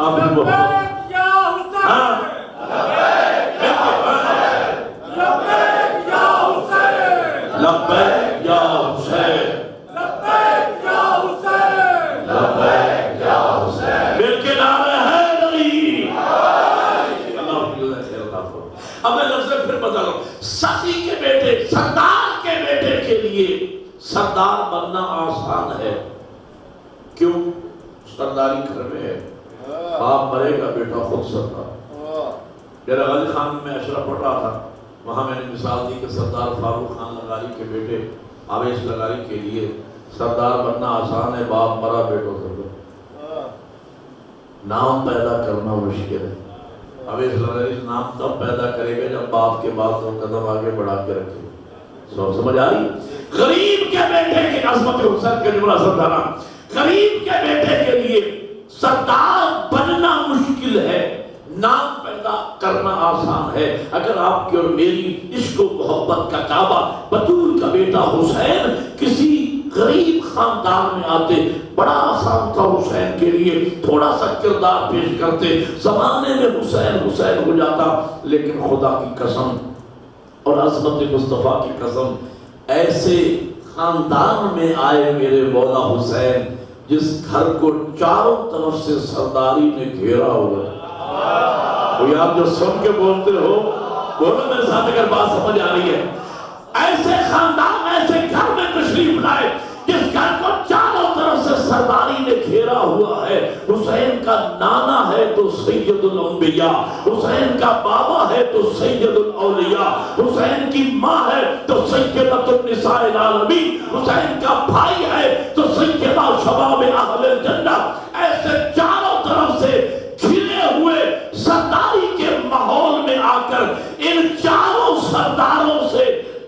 لبیک یا حسین، لبیک یا حسین، لبیک یا حسین، لبیک یا حسین، لبیک یا حسین. مل کے نعرہ ہے علی. اب میں لفظ پھر بتا رہا ہوں. سخی کے بیٹے، سردار کے بیٹے کے لیے سردار بننا آسان ہے. کیوں؟ سرداری گھر میں ہے. باپ مرے گا بیٹا خود سردار. میرا غازی خان میں اشرف پڑھ رہا تھا، وہاں میں نے مثال دی کہ سردار فاروق خان لغاری کے بیٹے آویش لغاری کے لیے سردار بننا آسان ہے، باپ مرا بیٹو سردار. نام پیدا کرنا مشکل ہے. آویش لغاری نام تب پیدا کرے گا جب باپ کے بعد وہ قدم آگے بڑھا کے رکھے. سمجھ آ رہی؟ غریب کے بیٹے کی عظمت حسین کا جملہ سمجھانا. غریب کے بیٹے کے لیے سردار بننا مشکل ہے، نام پیدا کرنا آسان ہے. اگر آپ کی اور میری عشق و محبت کا کعبہ بطول کا بیٹا حسین کسی غریب خاندان میں آتے، بڑا آسان تھا حسین کے لیے. تھوڑا سا کردار پیش کرتے، زمانے میں حسین حسین ہو جاتا. لیکن خدا کی قسم اور عظمت مصطفیٰ کی قسم، ایسے خاندان میں آئے میرے مولا حسین جس گھر کو چاروں طرف سے سرداری نے گھیرا ہوا ہے. کوئی آپ جو سن کے بولتے ہو بولو میرے ساتھ اگر بات سمجھ آ رہی ہے. ایسے خاندان ایسے گھر میں تشریف لائے جس گھر کو چاروں طرف سے سرداری نے گھیرا ہوا ہے. حسین کا نانا ہے تو سید الانبیاء، حسین کا بابا ہے تو سید الاولیاء، حسین کی ماں ہے تو سیدۃ النساء العالمین، حسین کا بھائی ہے تو سیدہ شباب اہل الجنہ. ایسے چاروں طرف سے گھرے ہوئے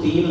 3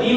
3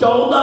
14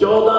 14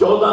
14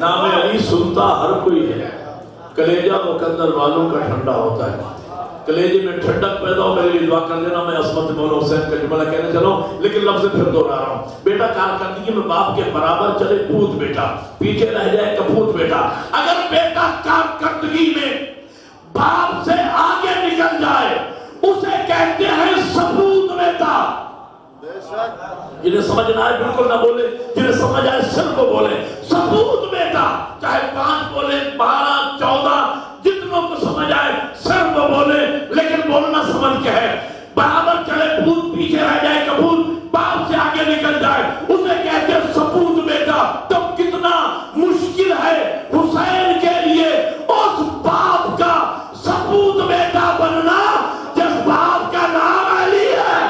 نام علی سنتا ہر کوئی ہے، کلیجہ مقدر والوں کا ٹھنڈا ہوتا ہے۔ کلیجے میں ٹھنڈک پیدا ہو، میرے لیے دعا کر دینا۔ میں عصمت مولا حسین کا جملہ کہنے چلوں، لیکن لفظ پھر دوہرا رہا ہوں۔ بیٹا کارکردگی میں باپ کے برابر چلے پوت بیٹا، پیچھے رہ جائے کپوت بیٹا۔ اگر بیٹا کارکردگی میں باپ سے آگے نکل جائے، اسے کہتے ہیں سپوت بیٹا۔ جنہیں سمجھنا ہے بالکل نہ بولے، جنہیں سمجھ آئے صرف بولے سپوت بیٹا۔ چاہے 5 بولے، 12، 14، جتنوں کو سمجھ آئے صرف بولے، لیکن بولنا سمجھ کے ہے۔ برابر چلے پوت، پیچھے رہ جائے کپوت، باپ سے آگے نکل جائے، اسے کہتے ہیں سپوت بیٹا۔ تو کتنا مشکل ہے حسین کے لیے اس باپ کا سپوت بیٹا بننا جس باپ کا نام علی ہے۔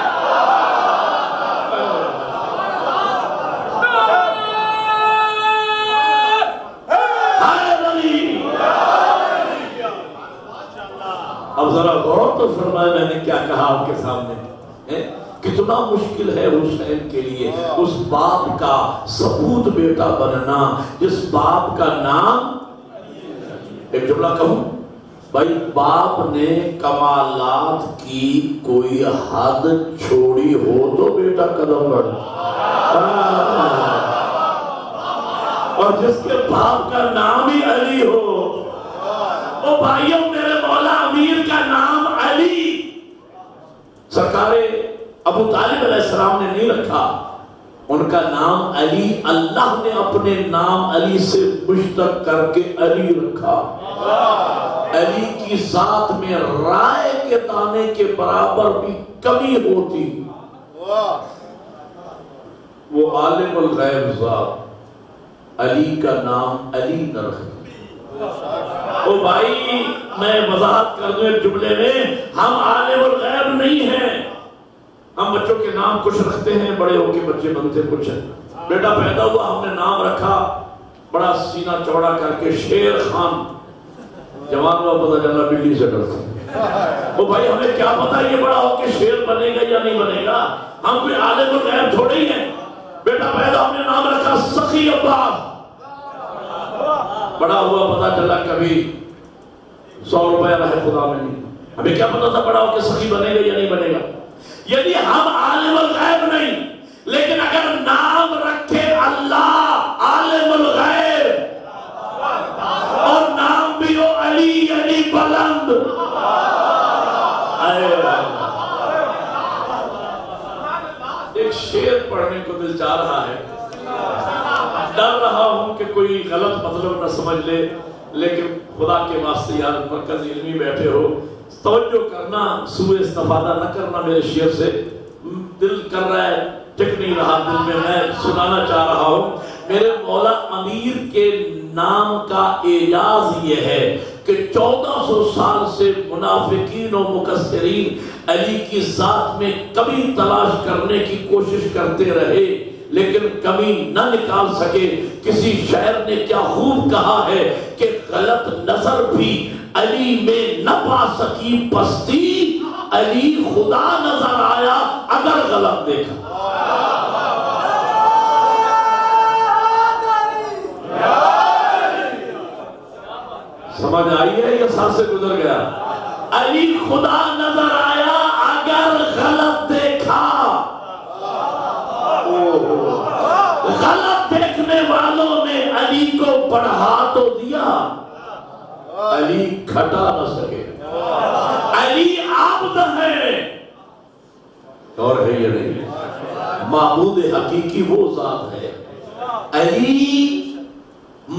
اب ذرا غور تو فرمائے میں نے کیا کہا آپ کے سامنے، کتنا مشکل ہے حسین کے لیے اس باپ کا سپوت بیٹا بننا جس باپ کا نام، ایک جملہ کہوں بھائی، باپ نے کمالات کی کوئی حد چھوڑی ہو تو بیٹا قدم بڑھ، اور جس کے باپ کا نام ہی علی ہو، او بھائیوں میرے مولا امیر کا نام علی، سرکار ابو طالب علیہ السلام نے نہیں رکھا، ان کا نام علی اللہ نے اپنے نام علی سے مشتق کر کے علی رکھا۔ علی کی ذات میں رائے کے دانے کے برابر بھی کمی ہوتی، وہ عالم الغیب ذات علی کا نام علی نہ رکھا۔ او بھائی میں وضاحت کر دوں ایک جملے میں، ہم عالم الغیب نہیں ہیں۔ ہم بچوں کے نام کچھ رکھتے ہیں، بڑے ہو کے بچے بنتے کچھ ہیں۔ بیٹا پیدا ہوا، ہم نے نام رکھا بڑا سینہ چوڑا کر کے شیر خان، جوان ہوا پتہ چلا بلی سے ڈرتا۔ او بھائی ہمیں کیا پتا یہ بڑا ہو کے شیر بنے گا یا نہیں بنے گا، ہم کوئی عالم الغیب تھوڑے ہی ہیں۔ بیٹا پیدا ہم نے نام رکھا سخی عباس، بڑا ہوا پتا چلا کبھی 100 روپے رہے خدا میں نہیں، ہمیں کیا پتا تھا بڑا ہو کے سخی بنے گا یا نہیں بنے گا۔ یعنی ہم عالم الغیب نہیں، لیکن اگر نام رکھے اللہ عالم الغیب اور نام بھی ہو علی علی بلند، ایک شعر پڑھنے کو دل چاہ رہا ہے، ڈر رہا ہوں کہ کوئی غلط مطلب نہ سمجھ لے، لیکن خدا کے واسطے یار مرکز علمی بیٹھے ہو، توجہ کرنا، سوء استفادہ نہ کرنا میرے شعر سے، دل کر رہا ہے ٹک نہیں رہا دل میں سنانا چاہ رہا ہوں۔ میرے مولا امیر کے نام کا اعجاز یہ ہے کہ 1400 سال سے منافقین و مکسرین علی کی ذات میں کمی تلاش کرنے کی کوشش کرتے رہے، لیکن کمی نہ نکال سکے۔ کسی شاعر نے کیا خوب کہا ہے کہ غلط نظر بھی علی میں نہ پا سکی پستی، علی خدا نظر آیا اگر غلط دیکھا۔ سمجھ آئی ہے یا ساتھ سے گزر گیا؟ علی خدا نظر آیا اگر غلط دیکھا، غلط دیکھنے والوں نے علی کو بڑھا تو دیا، علی گھٹا نہ سکے۔ علی عبد ہے اور ہے یہ نہیں، معبود حقیقی وہ ذات ہے۔ علی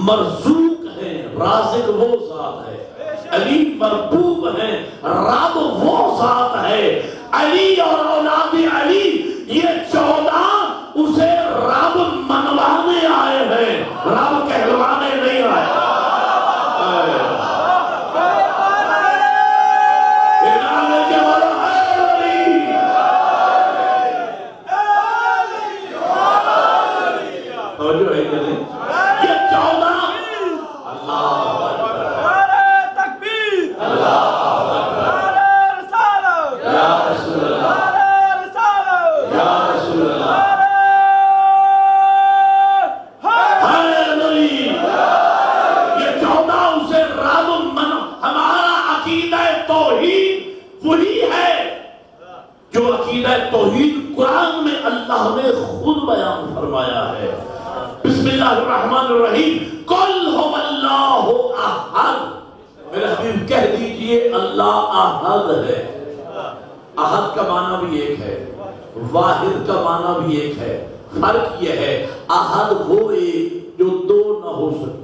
مرزوق ہے، رازق وہ ذات ہے۔ علی مربوب ہے، رب وہ ذات ہے۔ علی اور اولاد علی یہ 14 اسے رب منوانے آئے ہیں، رب کہلوانے نہیں آئے۔ وہی ہے جو عقیدہ توحید قرآن میں اللہ نے خود بیان فرمایا ہے. بسم اللہ الرحمن الرحیم قل هو اللہ احد. میرے حبیب کہہ دیجئے اللہ احد ہے. احد کا معنی بھی ایک ہے, واحد کا معنی بھی ایک ہے. فرق یہ ہے احد وہ ایک جو دو نہ ہو سکے,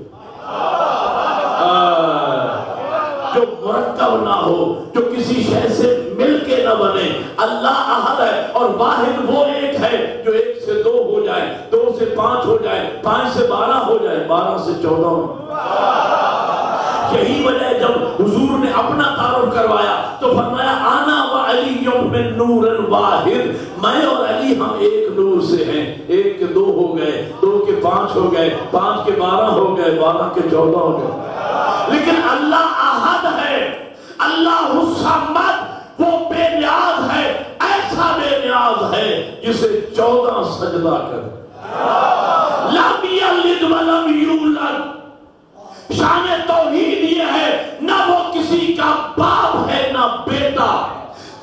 جو مرکب نہ ہو, جو کسی شے سے مل کے نہ بنے. اللہ احد ہے. اور واحد وہ ایک ہے جو ایک سے دو ہو جائے, دو سے پانچ ہو جائے, پانچ سے 12 ہو جائے, 12 سے 14 ہو. یہی وجہ جب حضور نے اپنا تعارف کروایا تو فرمایا آنا و علی من نور واحد. میں اور علی ہم ایک نور سے ہیں. ایک کے 2 ہو گئے, 2 کے 5 ہو گئے, 5 کے 12 ہو گئے, 12 کے 14 ہو گئے. لیکن اللہ احد ہے, اللہ الصمد, وہ بے نیاز ہے, ایسا بے نیاز ہے جسے 14 سجدہ کر. لم یلد ولم یولد. شان توحید یہ ہے نہ وہ کسی کا باپ ہے نہ بیٹا.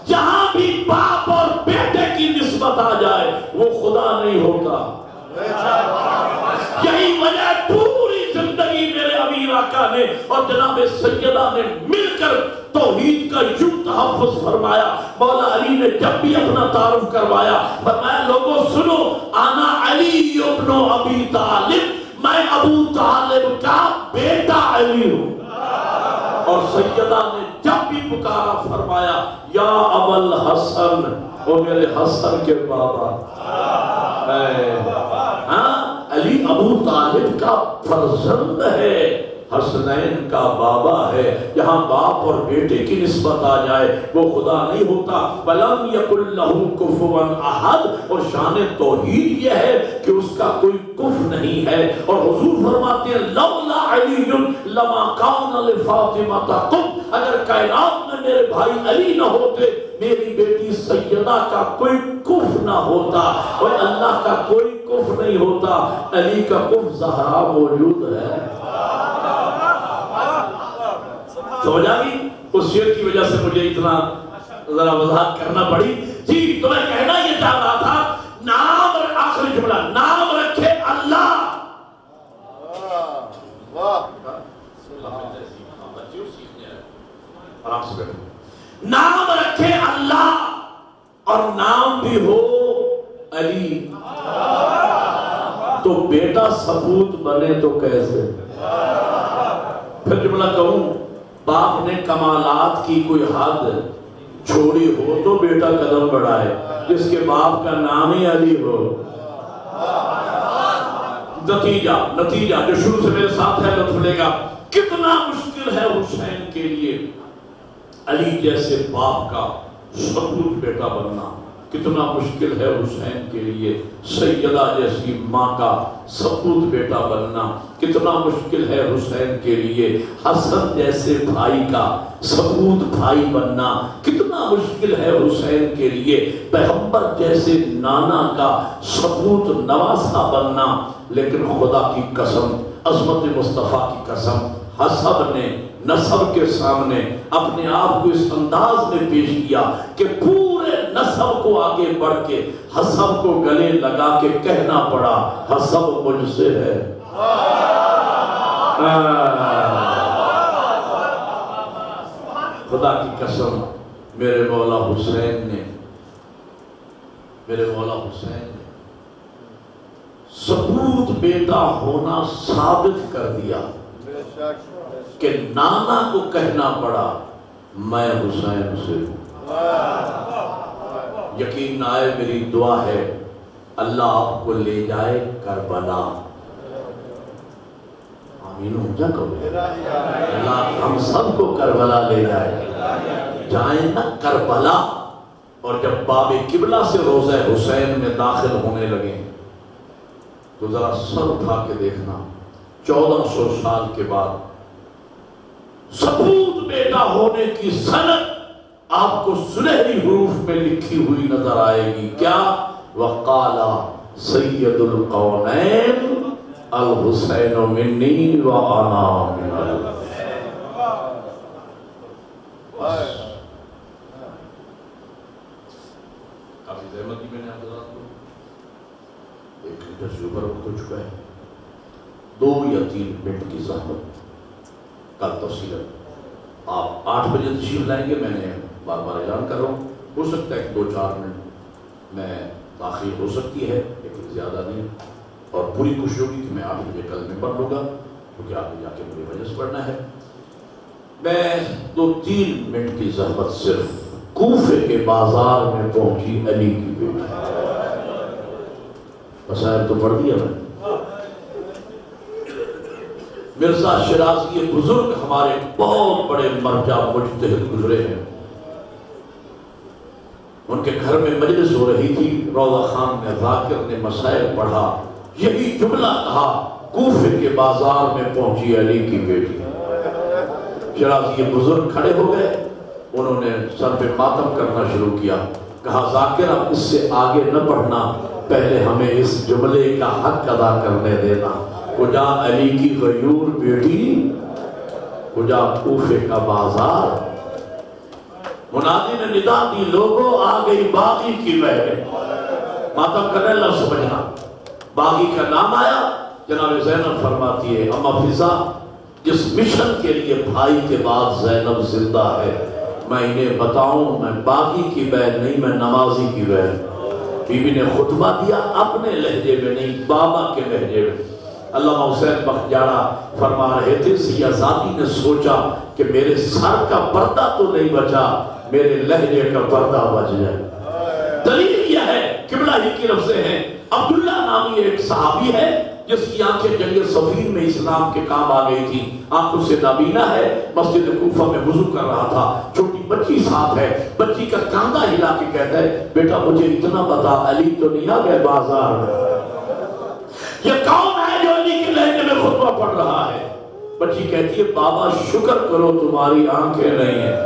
جہاں بھی باپ اور بیٹے کی نسبت آ جائے وہ خدا نہیں ہوتا. یہی وجہ پوری زندگی میرے امیر آقا نے اور جناب سیدہ نے مل کر توحید کا یوں تحفظ فرمایا. مولا علی نے جب بھی اپنا تعارف کروایا فرمایا لوگوں سنو, انا علی ابن ابی طالب, میں ابو طالب کا بیٹا علی ہوں. اور سیدہ نے جب بھی پکارا فرمایا یا ابا الحسن, وہ میرے حسن کے بابا. علی ابو طالب کا فرزند ہے, حسنین کا بابا ہے. یہاں باپ اور بیٹے کی نسبت آ جائے وہ خدا نہیں ہوتا. وَلَمْ يَكُنْ لَهُ كُفُوًا أَحَدٌ. اور شان توحید یہ ہے کہ اس کا کوئی کف نہیں ہے. اور حضور فرماتے ہیں لَوْلَا عَلِيٌّ لَمَا كَانَ لِفَاطِمَةَ قُمْ. اگر کائنات میں میرے بھائی علی نہ ہوتے میری بیٹی سیدہ کا کوئی کف نہ ہوتا. اور اللہ کا کوئی کف نہیں ہوتا, علی کا کف زہرا موجود ہے. سمجھا گی؟ اس شعر کی وجہ سے مجھے اتنا ذرا وضاحت کرنا پڑی. جی تو میں کہنا یہ چاہ رہا تھا, نام, آخری جملہ, نام رکھے اللہ. نام رکھے اللہ اور نام بھی ہو علی, تو بیٹا سپوت بنے تو کیسے. پھر جملہ کہوں, باپ نے کمالات کی کوئی حد چھوڑی ہو تو بیٹا قدم بڑھائے. جس کے باپ کا نام ہی علی ہو. نتیجہ جو شروع سے میرے ساتھ ہے لطف لے گا. کتنا مشکل ہے حسین کے لیے علی جیسے باپ کا سپوت بیٹا بننا. کتنا مشکل ہے حسین کے لیے سیدہ جیسی ماں کا سپوت بیٹا بننا. کتنا مشکل ہے حسین کے لیے حسن جیسے بھائی کا سپوت بھائی بننا. کتنا مشکل ہے حسین کے لیے پیغمبر جیسے نانا کا سپوت نواسا بننا. لیکن خدا کی قسم, عظمت مصطفیٰ کی قسم, حسب نے نسب کے سامنے اپنے آپ کو اس انداز میں پیش کیا کہ پورے نسب کو آگے بڑھ کے حسب کو گلے لگا کے کہنا پڑا حسب مجھ سے ہے. خدا کی قسم میرے مولا حسین نے سپوت بیٹا ہونا ثابت کر دیا کہ نانا کو کہنا پڑا میں حسین سے ہوں. یقین آئے میری دعا ہے اللہ آپ کو لے جائے کربلا. آمین ہو جا کبھی. اللہ ہم سب کو کربلا لے جائیں نا کربلا. اور جب باب قبلہ سے روضہ حسین میں داخل ہونے لگے تو ذرا سر اٹھا کے دیکھنا 1400 سال کے بعد سپوت بیٹا ہونے کی سند آپ کو سنہری حروف میں لکھی ہوئی نظر آئے گی. کیا؟ وقال سید القونین الحسین منی وانا من زحمت کی میں نے حضرات کو 1 گھنٹے سے اوپر وقت ہو چکا ہے، 2 یا 3 منٹ کی زحمت کل تفصیل آپ 8 بجے تشریف لائیں گے. میں نے بار بار اعلان کر رہا ہوں، ہو سکتا ہے کہ 2-4 منٹ میں تاخیر ہو سکتی ہے لیکن زیادہ نہیں، اور پوری کوشش ہوگی کہ میں 8 بجے کل میں پڑھ لوں گا کیونکہ آگے جا کے مجھے وجہ سے پڑھنا ہے. میں 2-3 منٹ کی زحمت صرف کوفے کے بازار میں پہنچی علی کی بیٹی. مسائل تو پڑھ دیا میں. مرزا شرازی بزرگ ہمارے بہت بڑے مرجع مجتہد گزرے ہیں. ان کے گھر میں مجلس ہو رہی تھی، روضہ خان میں ذاکر نے مسائل پڑھا، یہی جملہ کہا، کوفے کے بازار میں پہنچی علی کی بیٹی. شرازی بزرگ کھڑے ہو گئے، انہوں نے سر پہ ماتم کرنا شروع کیا. کہا ذاکر اب اس سے آگے نہ پڑھنا، پہلے ہمیں اس جملے کا حق ادا کرنے دینا. کجا علی کی غیور بیٹی، کجا کوفے کا بازار. منادی نے ندا دی، لوگوں آ گئی باغی کی بہن. ماتم کرنے لفظ سمجھنا. باغی کا نام آیا. جناب زینب فرماتی ہے اما فضا جس مشن کے لیے بھائی کے بعد زینب زندہ ہے، میں انہیں بتاؤں میں باغی کی بہن نہیں، میں نمازی کی بہن. بی بی نے خطبہ دیا اپنے لہجے میں نہیں، بابا کے لہجے میں. علامہ حسین بختیارہ فرما رہے تھے سیاضادی نے سوچا کہ میرے سر کا پردہ تو نہیں بچا، میرے لہجے کا پردہ بچ جائے. دلیل یہ ہے، قبلہ ہی کی لفظیں ہیں. عبداللہ نامی ایک صحابی ہے جس کی آنکھیں جنگ صفین میں اسلام کے کام آ گئی تھی، آنکھوں سے نابینا ہے، مسجد کوفہ میں وضو کر رہا تھا، چھوٹی بچی ساتھ ہے. بچی کا کاندھا ہلا کے کہتا ہے بیٹا مجھے اتنا بتا علی تو نہیں آ گئے بازار میں؟ یہ کون ہے جو علی کے لہجے میں خطبہ پڑھ رہا ہے؟ بچی کہتی ہے بابا شکر کرو تمہاری آنکھیں نہیں ہیں.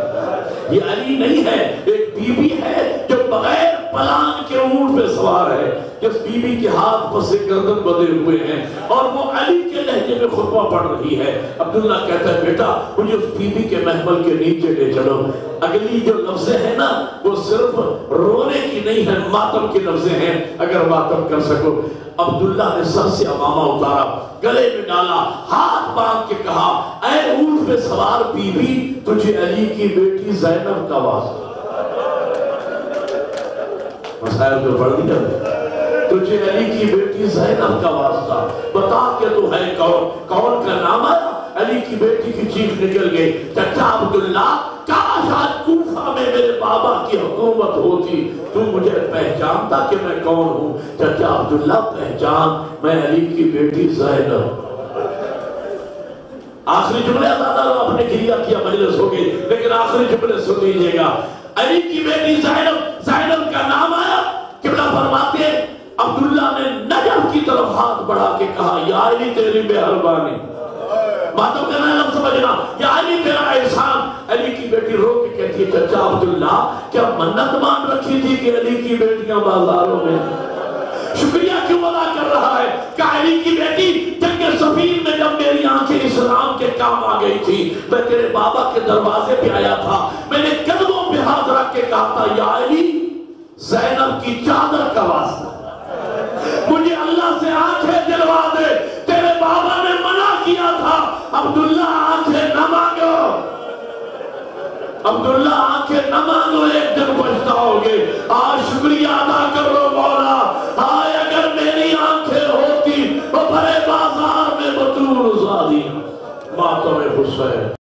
یہ علی نہیں ہے، ایک بی بی ہے جو بغیر پلان کے اونٹ پہ سوار ہے، جس بی بی کے ہاتھ پسے گردن بدے ہوئے ہیں اور وہ علی کے لہجے میں خطبہ پڑھ رہی ہے. عبداللہ کہتا ہے بیٹا مجھے اس بی بی کے محمل کے نیچے لے چلو. اگلی جو لفظیں ہیں نا وہ صرف رونے کی نہیں ہے، ماتم کی لفظیں ہیں. اگر ماتم کر سکو. عبداللہ نے سر سے امامہ اتارا، گلے میں ڈالا، ہاتھ باندھ کے کہا اے اونٹ پہ سوار بی بی، تجھے علی کی بیٹی زینب کا واسطہ. مسائل تو پڑھ دیا، تجھے علی کی بیٹی زینب کا واسطہ، بتا کہ تو ہے کون. کون کا نام ہے؟ علی کی بیٹی کی چیخ نکل گئی، چچا عبداللہ کاش آج کوفہ میں میرے بابا کی حکومت ہوتی، تو مجھے پہچانتا کہ میں کون ہوں. چچا عبداللہ پہچان، میں علی کی بیٹی زینب. آخری جملے زیادہ آپ نے کیا مجلس ہو گئی، لیکن آخری جملے سن لیجئے گا. علی کی بیٹی زینب، زینب کا نام آیا. قبلہ فرماتے ہیں عبداللہ نے نجف کی طرف ہاتھ بڑھا کے کہا یا علی تیری مہربانی. ماتم کرنا لفظ سمجھنا، یا علی تیرا احسان. علی کی بیٹی رو کے کہتی ہے چچا عبداللہ کیا منت مان رکھی تھی کہ علی کی بیٹیاں بازاروں میں؟ شکریہ کیوں ادا کر رہا ہے کہ علی کی بیٹی جنگ صفین میں جب میری آنکھیں اسلام کے کام آ گئی تھی، میں تیرے بابا کے دروازے پہ آیا تھا، میں نے قدموں پہ ہاتھ رکھ کے کہا تھا یا علی زینب کی چادر کا واسطہ مجھے اللہ سے آنکھیں دلوا دے. تیرے بابا نے منع کیا تھا عبداللہ آنکھیں نہ مانگو، عبداللہ آنکھیں نہ مانگو، ایک دن پچھتا ہوگے. آج شکریہ ادا کر لو مولا، آئے اگر میری آنکھیں ہوتی وہ بڑے بازار میں بطور زادی ماتم حسین